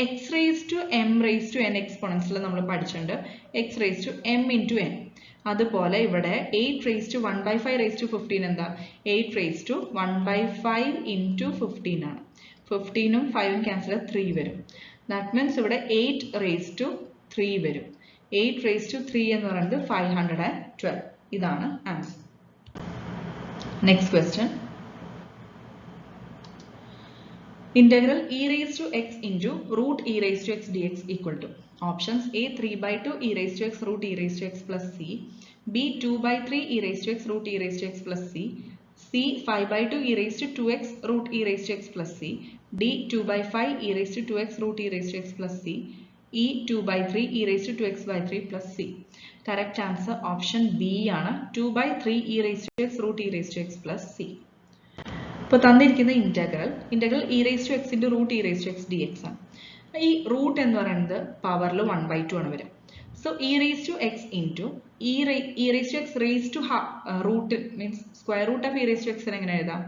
x raised to m raised to n എക്സ്പോണൻസിൽ നമ്മൾ പഠിച്ചിട്ടുണ്ട് x raised to m into n. അതുപോലെ ഇവിടെ 8 raised to 1/5 raised to 15 എന്താ? 8 raised to 1/5 into 15 ആണ്. 15ഉം 5ഉം ക്യാൻസൽ 3 വരും. ദാറ്റ് മീൻസ് ഇവിടെ 8 raised to 3 വരും. 8 raised to 3 എന്ന് പറയുന്നത് 512. ഇതാണ് answer. Next question. Integral e raised to x into root e raised to x dx equal to options a 3/2 e raised to x root e raised to x plus c, b 2/3 e raised to x root e raised to x plus c, c 5/2 e raised to 2x root e raised to x plus c, d 2/5 e raised to 2x root e raised to x plus c, e 2/3 e raised to 2x/3 plus c. Correct answer option b ആണ്, 2/3 e raised to x root e raised to x plus c. ഇപ്പോൾ തന്നിരിക്കുന്ന integral e raise to x into root e raise to x d x ആണ്. ഈ root എന്ന് പറയുന്നത് പവറിൽ 1/2 ആണ് വരിക. So e raise to x into e raise to x raise to root means square root of e raise to എക്സിന് എങ്ങനെ എഴുതാം?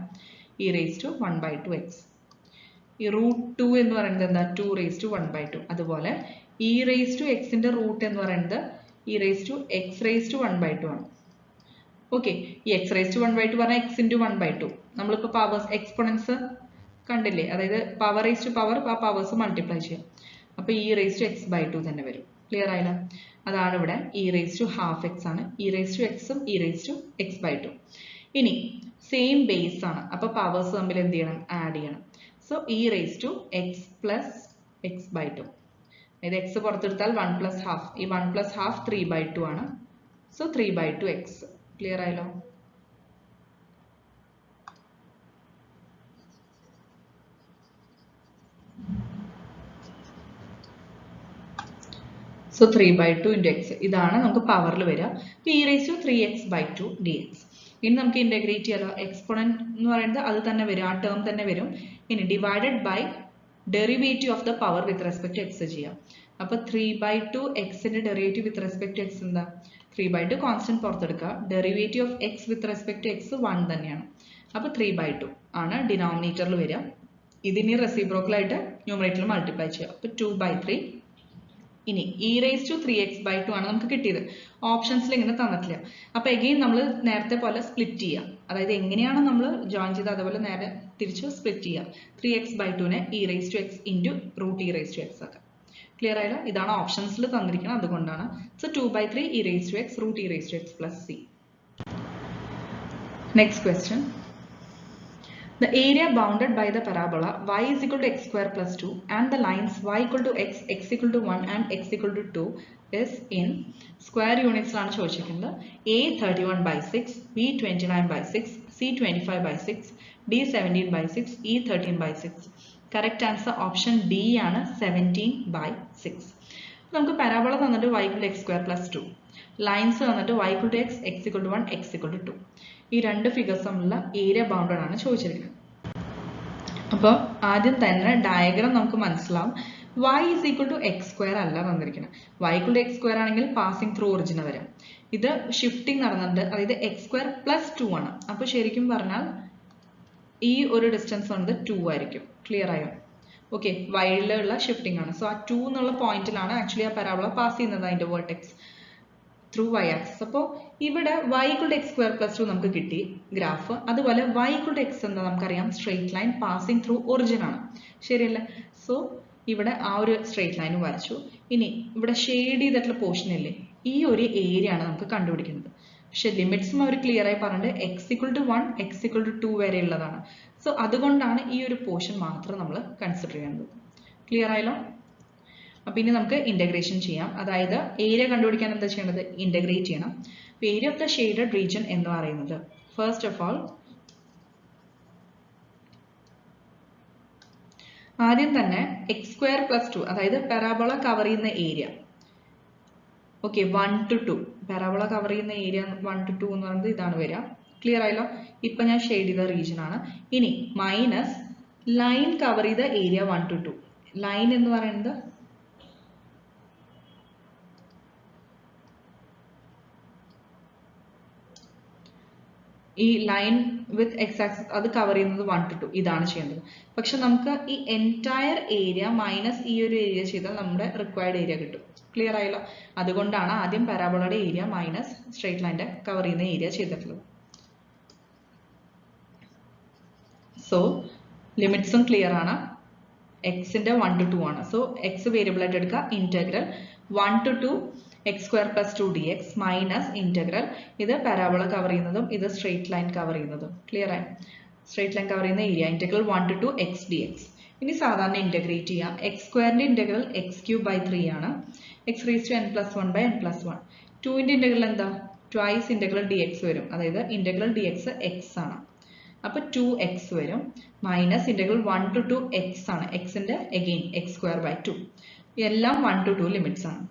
E raise to 1/2 x. ഈ റൂട്ട് 2 എന്ന് പറയുന്നത് എന്താ? 2 റേസ് ടു 1/2. അതുപോലെ ഇ റേസ് ടു എക്സിന്റെ റൂട്ട് എന്ന് പറയുന്നത് e raise to x raise to 1/2 ആണ്. ഓക്കെ, ഈ എക്സ് റേസ് ടു 1/2 പറഞ്ഞാൽ എക്സ് ഇൻറ്റു 1/2. നമ്മളിപ്പോൾ പവേഴ്സ് എക്സ്പോണൻസ് കണ്ടില്ലേ? അതായത് പവർ റേസ് ടു പവർ ആ പവേഴ്സ് മൾട്ടിപ്ലൈ ചെയ്യാം. അപ്പോൾ ഇ റേസ് ടു x/2 തന്നെ വരും. ക്ലിയർ ആയില്ല? അതാണ് ഇവിടെ e raise to half x ആണ്. ഇ റേസ് ടു എക്സും ഇ റേസ് ടു x/2. ഇനി സെയിം ബേസ് ആണ്, അപ്പോൾ പവേഴ്സ് തമ്മിൽ എന്ത് ചെയ്യണം? ആഡ് ചെയ്യണം. So e raise to x plus x/2. അതായത് എക്സ് പുറത്തെടുത്താൽ 1 പ്ലസ് ഹാഫ്. ഈ 1 പ്ലസ് ഹാഫ് 3/2 ആണ്. So 3/2 x. ക്ലിയർ ആയല്ലോ? സോ 3/2 ഇൻറ്റു എക്സ് ഇതാണ് നമുക്ക് പവറിൽ വരിക. E raise to 3x/2 dx. ഇനി നമുക്ക് ഇന്റഗ്രേറ്റ് ചെയ്യാലോ. എക്സ്പോണന്റ് എന്ന് പറയുന്നത് അത് തന്നെ വരും, ആ ടേം തന്നെ വരും. ഇനി divided by derivative of the power with respect to x ചെയ്യാം. അപ്പോൾ 3/2 എക്സിന്റെ derivative with respect to x എന്താ? 3/2 കോൺസ്റ്റന്റ് പുറത്തെടുക്കുക. Derivative of x with respect to x 1 തന്നെയാണ്. അപ്പോൾ 3/2 ആണ് ഡിനോമിനേറ്ററിൽ വരിക. ഇതിന് റെസിപ്രോക്കൽ ആയിട്ട് ന്യൂമറേറ്ററിൽ മൾട്ടിപ്ലൈ ചെയ്യുക. അപ്പോൾ 2/3. ഇനി ഇ റേസ് ടു 3x/2 ആണ് നമുക്ക് കിട്ടിയത്. ഓപ്ഷൻസിൽ ഇങ്ങനെ തന്നിട്ടില്ല. അപ്പോൾ എഗെയിൻ നമ്മൾ നേരത്തെ പോലെ സ്പ്ലിറ്റ് ചെയ്യുക. അതായത് എങ്ങനെയാണ് നമ്മൾ ജോയിൻ ചെയ്ത് അതുപോലെ നേരെ തിരിച്ച് സ്പ്ലിറ്റ് ചെയ്യുക. 3x/2നെ e raise to x into root e raise to x ആക്കാം. ക്ലിയർ ആയല്ലോ? ഇതാണ് ഓപ്ഷൻസിൽ തന്നിരിക്കുന്നത്, അതുകൊണ്ടാണ്. So 2/3 e raise to x root e raise to x plus c. Next question. The area bounded by the parabola y is equal to x square plus 2 and the lines y equal to x, x equal to 1 and x equal to 2 is in square units ആണ് ചോദിച്ചിരിക്കുന്നത്. a 31/6, b 29/6, c 25/6, d 17/6, e 13/6. Correct answer option D ആണ്, 17/6. നമുക്ക് parabola തന്നിട്ട് y equal to x square plus 2, lines തന്നിട്ട് y equal to x, x equal to 1, x equal to 2. ഈ രണ്ട് figures തമ്മിലുള്ള area bounded ആണ് ചോദിച്ചിരിക്കുന്നത്. അപ്പോൾ ആദ്യം തന്നെ ഡയഗ്രാം നമുക്ക് മനസ്സിലാവും. y is equal to x square അല്ല തന്നിരിക്കുന്നത്. y equal to x square ആണെങ്കിൽ പാസിംഗ് ത്രൂ ഒറിജിന് വരാം. ഇത് ഷിഫ്റ്റിംഗ് നടന്നിട്ട് അതായത് x square plus 2 ആണ്. അപ്പോൾ ശരിക്കും പറഞ്ഞാൽ ഈ ഒരു ഡിസ്റ്റൻസ് വന്നത് 2 ആയിരിക്കും. ക്ലിയർ ആയോ? ഓക്കെ, വൈയിലുള്ള ഷിഫ്റ്റിംഗ് ആണ്. സോ ആ 2 എന്നുള്ള പോയിന്റിലാണ് ആക്ച്വലി ആ പരാബോള പാസ് ചെയ്യുന്നത്, അതിന്റെ വെർട്ടെക്സ് ത്രൂ y ആക്സിസ്. അപ്പോൾ ഇവിടെ y equal to x square plus 2 നമുക്ക് കിട്ടി ഗ്രാഫ്. അതുപോലെ y equal to x എന്താ നമുക്കറിയാം, straight line passing through origin ആണ്. ശരിയല്ലേ? സോ ഇവിടെ ആ ഒരു സ്ട്രെയിറ്റ് ലൈൻ വരച്ചു. ഇനി ഇവിടെ ഷെയ്ഡ് ചെയ്തിട്ടുള്ള പോർഷൻ ഇല്ലേ, ഈ ഒരു ഏരിയ ആണ് നമുക്ക് കണ്ടുപിടിക്കുന്നത്. പക്ഷെ ലിമിറ്റ്സും അവർ ക്ലിയർ ആയി പറഞ്ഞിട്ട് x equal to 1, x equal to 2 വരെ ഉള്ളതാണ്. സോ അതുകൊണ്ടാണ് ഈ ഒരു പോർഷൻ മാത്രം നമ്മൾ കൺസിഡർ ചെയ്യുന്നത്. ക്ലിയർ ആയല്ലോ? അപ്പം ഇനി നമുക്ക് ഇന്റഗ്രേഷൻ ചെയ്യാം. അതായത് ഏരിയ കണ്ടുപിടിക്കാൻ എന്താ ചെയ്യേണ്ടത്? ഇന്റഗ്രേറ്റ് ചെയ്യണം. Area of the shaded region എന്ന് പറയുന്നത് ഫസ്റ്റ് ഓഫ് ഓൾ ആദ്യം തന്നെ x square plus 2 അതായത് പരാബോള കവർ ചെയ്യുന്ന area okay 1 to 2 parabola cover ചെയ്യുന്ന ഏരിയ 1 to 2 എന്ന് പറയുന്നത് ഇതാണ് വരിക. ക്ലിയർ ആയല്ലോ? ഇപ്പൊ ഞാൻ ഷെയ്ഡ് ചെയ്ത റീജിയൻ ആണ്. ഇനി മൈനസ് ലൈൻ കവർ ചെയ്ത ഏരിയ 1 to 2. ലൈൻ എന്ന് പറയുന്നത് ഈ ലൈൻ വിത്ത് എക്സ് ആക്സിസ് അത് കവർ ചെയ്യുന്നത് 1 to 2 ഇതാണ് ചെയ്യേണ്ടത്. പക്ഷെ നമുക്ക് ഈ എൻറ്റയർ ഏരിയ മൈനസ് ഈ ഒരു ഏരിയ ചെയ്താൽ നമ്മുടെ റിക്വയർഡ് ഏരിയ കിട്ടും. ക്ലിയർ ആയല്ലോ? അതുകൊണ്ടാണ് ആദ്യം പാരാബോളയുടെ ഏരിയ മൈനസ് സ്ട്രെയിറ്റ് ലൈൻ്റെ കവർ ചെയ്യുന്ന ഏരിയ ചെയ്തിട്ടുള്ളത്. സോ ലിമിറ്റ്സും ക്ലിയർ ആണ്. എക്സിന്റെ 1 to 2 ആണ്. സോ എക്സ് വേരിയബിൾ ആയിട്ട് എടുക്കുക. Integral 1 to 2 x square plus 2 dx minus integral ഇത് പാരാബോള കവർ ചെയ്യുന്നതും ഇത് സ്ട്രെയിറ്റ് ലൈൻ കവർ ചെയ്യുന്നതും. ക്ലിയർ ആയി? സ്ട്രെയിറ്റ് ലൈൻ കവർ ചെയ്യുന്ന area integral 1 to 2 x dx. ഇനി സാധാരണ ഇന്റഗ്രേറ്റ് ചെയ്യാം. എക്സ് സ്ക്വയറിന്റെ ഇന്റഗ്രൽ x³ 3 ആണ്. x raised to n plus 1 by n plus 1. 2ന്റെ integral എന്താ? ട്വൈസ് ഇന്റഗ്രൽ dx വരും. അതായത് ഇന്റഗ്രൽ dx x ആണ്. അപ്പൊ 2x വരും. മൈനസ് ഇന്റഗ്രൽ 1 to 2 x ആണ്. എക്സിന്റെ അഗെയിൻ x²/2. എല്ലാം 1 to 2 ലിമിറ്റ്സ് ആണ്.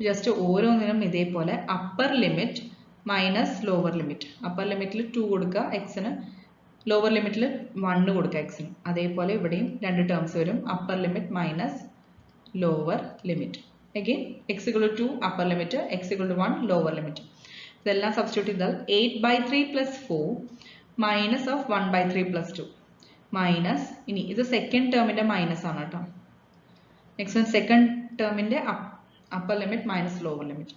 ജസ്റ്റ് ഓരോന്നിനും ഇതേപോലെ upper limit minus lower limit. Upper ലിമിറ്റിൽ 2 കൊടുക്കുക എക്സിന്, ലോവർ ലിമിറ്റിൽ 1 കൊടുക്കുക എക്സിന്. അതേപോലെ ഇവിടെയും രണ്ട് ടേംസ് വരും. Upper limit minus lower limit. Again x = 2 upper limit, x = 1 lower limit. ഇതെല്ലാം സബ്സ്റ്റിറ്റ്യൂട്ട് ചെയ്താൽ 8/3 plus 4 minus of 1/3 plus 2 minus, ഇനി ഇത് സെക്കൻഡ് ടേമിന്റെ മൈനസ് ആണ് കേട്ടോ. നെക്സ്റ്റ് സെക്കൻഡ് ടേമിന്റെ upper limit minus lower limit.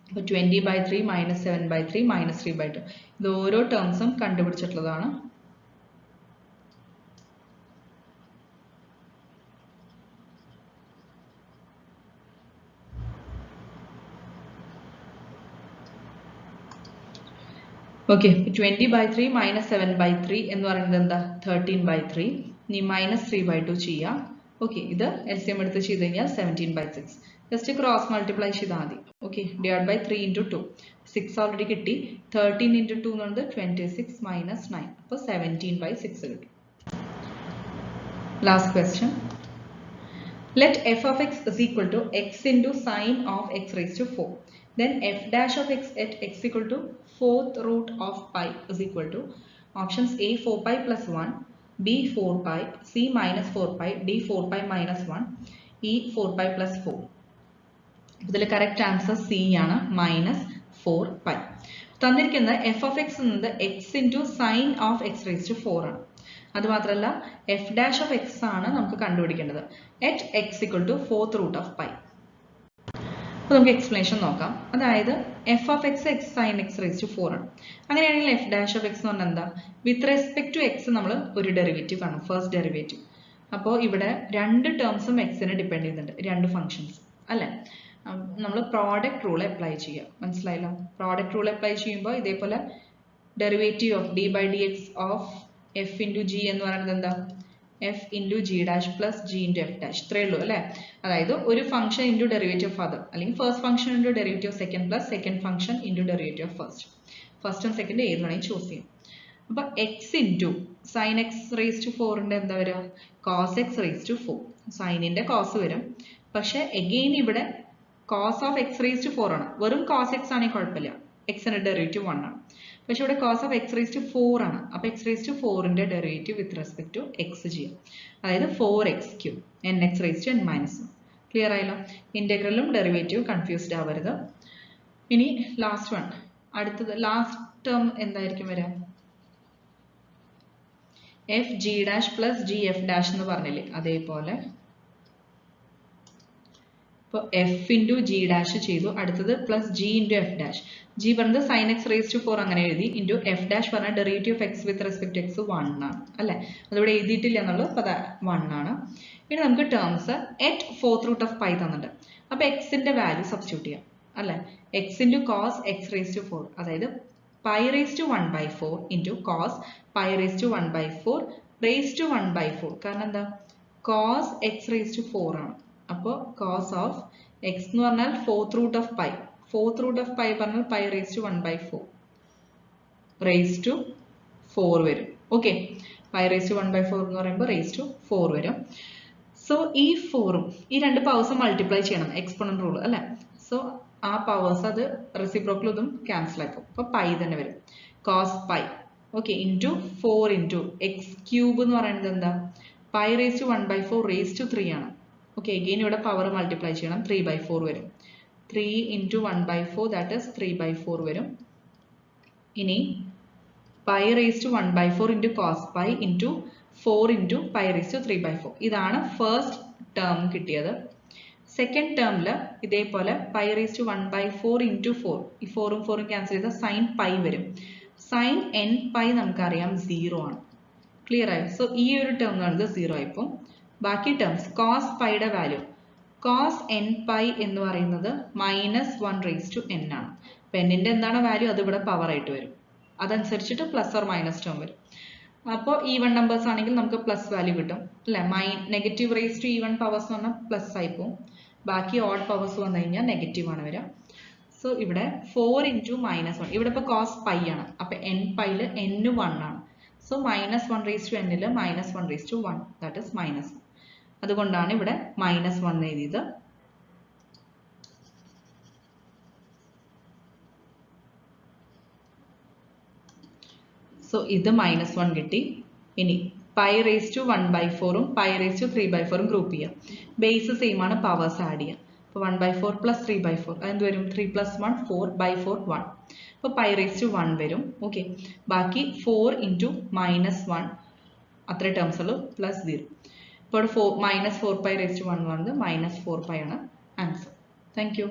അപ്പോൾ 20/3 മൈനസ് 7/3 മൈനസ് 3/2. ഇത് ഓരോ ടേംസും കണ്ടുപിടിച്ചിട്ടുള്ളതാണ്. ഓക്കെ, 20/3 മൈനസ് 7/3 എന്ന് പറയുന്നത് എന്താ? 13/3. ഇനി മൈനസ് 3/2 ചെയ്യാം. ഓക്കെ, ഇത് LCM എടുത്ത് ചെയ്ത് കഴിഞ്ഞാൽ 17/6. ജസ്റ്റ് ക്രോസ് മൾട്ടിപ്ലൈ ചെയ്താൽ മതി. Okay, divide by 3 into 2. 6 already കിട്ടി. 13 into 2 എന്ന് പറയുന്നത് 26 മൈനസ് 9. അപ്പോൾ 17/6 കിട്ടും. Last question. Let f of x is equal to x into sine of x raised to 4. Then f dash of x at x equal to 4th root of pi is equal to options A 4 pi plus 1, B 4 pi, C minus 4 pi, D 4 pi minus 1, E 4 pi plus 4. ഇതിൽ correct answer C ആണ്, minus 4 pi. തന്നിരിക്കുന്നത് f of x എന്നത് x into sine of x raised to 4 ആണ്. അതുമാത്രമല്ല f dash of x ആണ് നമുക്ക് കണ്ടുപിടിക്കേണ്ടത് at x equal to 4th root of pi. അപ്പോൾ നമുക്ക് എക്സ്പ്ലനേഷൻ നോക്കാം. അതായത് f of x x sin x raised to 4 ആണ്. അങ്ങനെയാണെങ്കിൽ f dash of x എന്ന് പറഞ്ഞാൽ എന്താ? വിത്ത് റെസ്പെക്ട് ടു x നമ്മൾ ഒരു ഡെറിവേറ്റീവ് കാണും, ഫസ്റ്റ് ഡെറിവേറ്റീവ്. അപ്പോൾ ഇവിടെ രണ്ട് ടേംസും എക്സിനെ ഡിപ്പെൻഡ് ചെയ്യുന്നുണ്ട്, രണ്ട് ഫംഗ്ഷൻസ് അല്ലേ? നമ്മൾ പ്രോഡക്റ്റ് റൂൾ അപ്ലൈ ചെയ്യുക. മനസ്സിലായല്ലോ? പ്രോഡക്റ്റ് റൂൾ അപ്ലൈ ചെയ്യുമ്പോൾ ഇതേപോലെ derivative of d by dx of f into g എന്ന് പറയുന്നത് എന്താ? f into g dash plus g into f dash. ഇത്രയേ ഉള്ളൂ അല്ലേ? അതായത് ഒരു function into derivative of other, അല്ലെങ്കിൽ first function into derivative of second plus second function into derivative of first. ഫസ്റ്റും സെക്കൻഡ് ഏത് വേണമെങ്കിൽ ചൂസ് ചെയ്യും. അപ്പോൾ x into sine x raise to 4ന്റെ എന്താ വരിക? Cos x raise to 4. സൈനിന്റെ കോസ് വരും. പക്ഷെ എഗെയിൻ ഇവിടെ cos of x raise to 4 ആണ്. വെറും കോസ് എക്സ് ആണെങ്കിൽ കുഴപ്പമില്ല, എക്സിന്റെ ഡെറിവേറ്റീവ് 1 ആണ്. പക്ഷെ ഇവിടെ cos of x raise to 4 ആണ്. അപ്പോൾ എക്സ് റേസ് ടു 4ന്റെ derivative with respect to x ചെയ്യാം. അതായത് 4x³ nx raise to n minus 1. Clear ആയല്ലോ? ഇന്റഗ്രലും ഡെറിവേറ്റീവ് കൺഫ്യൂസ്ഡ് ആവരുത്. ഇനി ലാസ്റ്റ് വൺ, അടുത്തത് ലാസ്റ്റ് ടേം എന്തായിരിക്കും വരിക? F g dash plus g f dash എന്ന് പറഞ്ഞില്ലേ, അതേപോലെ ഇപ്പോൾ എഫ് ഇൻറ്റു ജി ഡാഷ് ചെയ്തു. അടുത്തത് plus g into f dash. G പറഞ്ഞത് സൈൻ എക്സ് റേസ് ടു 4 അങ്ങനെ എഴുതി. ഇൻറ്റു എഫ് ഡാഷ് പറഞ്ഞാൽ derivative of x with respect to x 1 ആണ് അല്ലേ? അതിവിടെ എഴുതിയിട്ടില്ല എന്നുള്ളത്, അപ്പോൾ അത് 1 ആണ്. ഇനി നമുക്ക് terms at 4th root of pi തന്നിട്ടുണ്ട്. അപ്പോൾ എക്സിന്റെ വാല്യൂ സബ്സ്റ്റിറ്റ്യൂട്ട് ചെയ്യാം അല്ലേ? X into cos x raise to 4, അതായത് pi raise to 1/4 into cos pi raise to 1/4 raise to 1/4. കാരണം എന്താ? കോസ് എക്സ് റേസ് ടു 4 ആണ്. അപ്പോൾ കോസ് ഓഫ് എക്സ് എന്ന് പറഞ്ഞാൽ 4th root of pi. 4th root of pi പറഞ്ഞാൽ pi raise to 1/4 raise to 4 വരും. Okay, pi raise to 1/4 എന്ന് പറയുമ്പോൾ റേസ് ടു 4 വരും. സോ ഈ 4ഉം ഈ രണ്ട് പവേഴ്സും മൾട്ടിപ്ലൈ ചെയ്യണം, എക്സ്പോണന്റ് റൂൾ അല്ലേ? സോ ആ പവേഴ്സ് അത് റെസിപ്രോക്കൽ ഇതും ക്യാൻസൽ ആക്കും. അപ്പോൾ പൈ തന്നെ വരും. Cos pi okay into 4 into x cube എന്ന് പറയുന്നത് എന്താ, pi raise to 1/4 raise to 3 ആണ്. ഓക്കെ എഗെയിൻ ഇവിടെ പവർ മൾട്ടിപ്ലൈ ചെയ്യണം, 3/4 വരും. 3 ഇൻറ്റു 1/4 ദാറ്റ് ഇസ് 3/4 വരും. ഇനി pi raise to 1/4 into cos pi into 4 into pi raise to 3/4. ഇതാണ് ഫസ്റ്റ് ടേം കിട്ടിയത്. സെക്കൻഡ് ടേമിൽ ഇതേപോലെ പൈ റേസ് ടു 1/4 ഇൻറ്റു 4, ഈ 4ഉം 4ഉം ക്യാൻസൽ ചെയ്താൽ സൈൻ പൈ വരും. സൈൻ എൻ പൈ നമുക്കറിയാം 0 ആണ്. ക്ലിയർ ആയോ? സോ ഈ ഒരു ടേം കാണുന്നത് 0 ആയിപ്പോൾ. ബാക്കി ടേംസ് കോസ് പൈയുടെ വാല്യൂ, കോസ് എൻ പൈ എന്ന് പറയുന്നത് -1 റേസ് ടു n ആണ്. അപ്പം എന്നിൻ്റെ എന്താണ് വാല്യൂ അത് ഇവിടെ പവർ ആയിട്ട് വരും. അതനുസരിച്ചിട്ട് പ്ലസ് ഓർ മൈനസ് ടേം വരും. അപ്പോൾ ഈവൺ നമ്പേഴ്സ് ആണെങ്കിൽ നമുക്ക് പ്ലസ് വാല്യൂ കിട്ടും അല്ലേ. Negative raise to even powers എന്ന് പറഞ്ഞാൽ പ്ലസ് ആയി പോകും. ബാക്കി ഓഡ് പവേഴ്സ് വന്നു കഴിഞ്ഞാൽ നെഗറ്റീവ് ആണ് വരിക. സോ ഇവിടെ 4 ഇൻറ്റു -1, ഇവിടെ ഇപ്പോൾ കോസ് പൈ ആണ്. അപ്പം എൻ പൈയിൽ n 1 ആണ്. സോ -1 റേസ് ടു എന്നിൽ -1 റേസ് ടു 1 ദാറ്റ് ഇസ് -1. അതുകൊണ്ടാണ് ഇവിടെ -1 എഴുതിയത്. സോ ഇത് -1 കിട്ടി. ഇനി പൈ റേസ് ടു 1/4ഉം പൈ റേസ് ടു 3/4ഉം ഗ്രൂപ്പ് ചെയ്യാം. ബേസ് സെയിം ആണ്, പവേഴ്സ് ആഡ് ചെയ്യാം. അപ്പോൾ 1/4 പ്ലസ് 3/4 അതെന്ത് വരും, 3 + 1 4/4 1. അപ്പോൾ പൈ റേസ് ടു 1 വരും. ഓക്കെ ബാക്കി 4 ഇൻറ്റു -1 അത്ര ടേംസ് ഉള്ളൂ പ്ലസ് 0. ഇപ്പോൾ -4 പൈ റേസ് ടു 1 വന്നത് -4 പൈ ആണ് ആൻസർ. Thank you.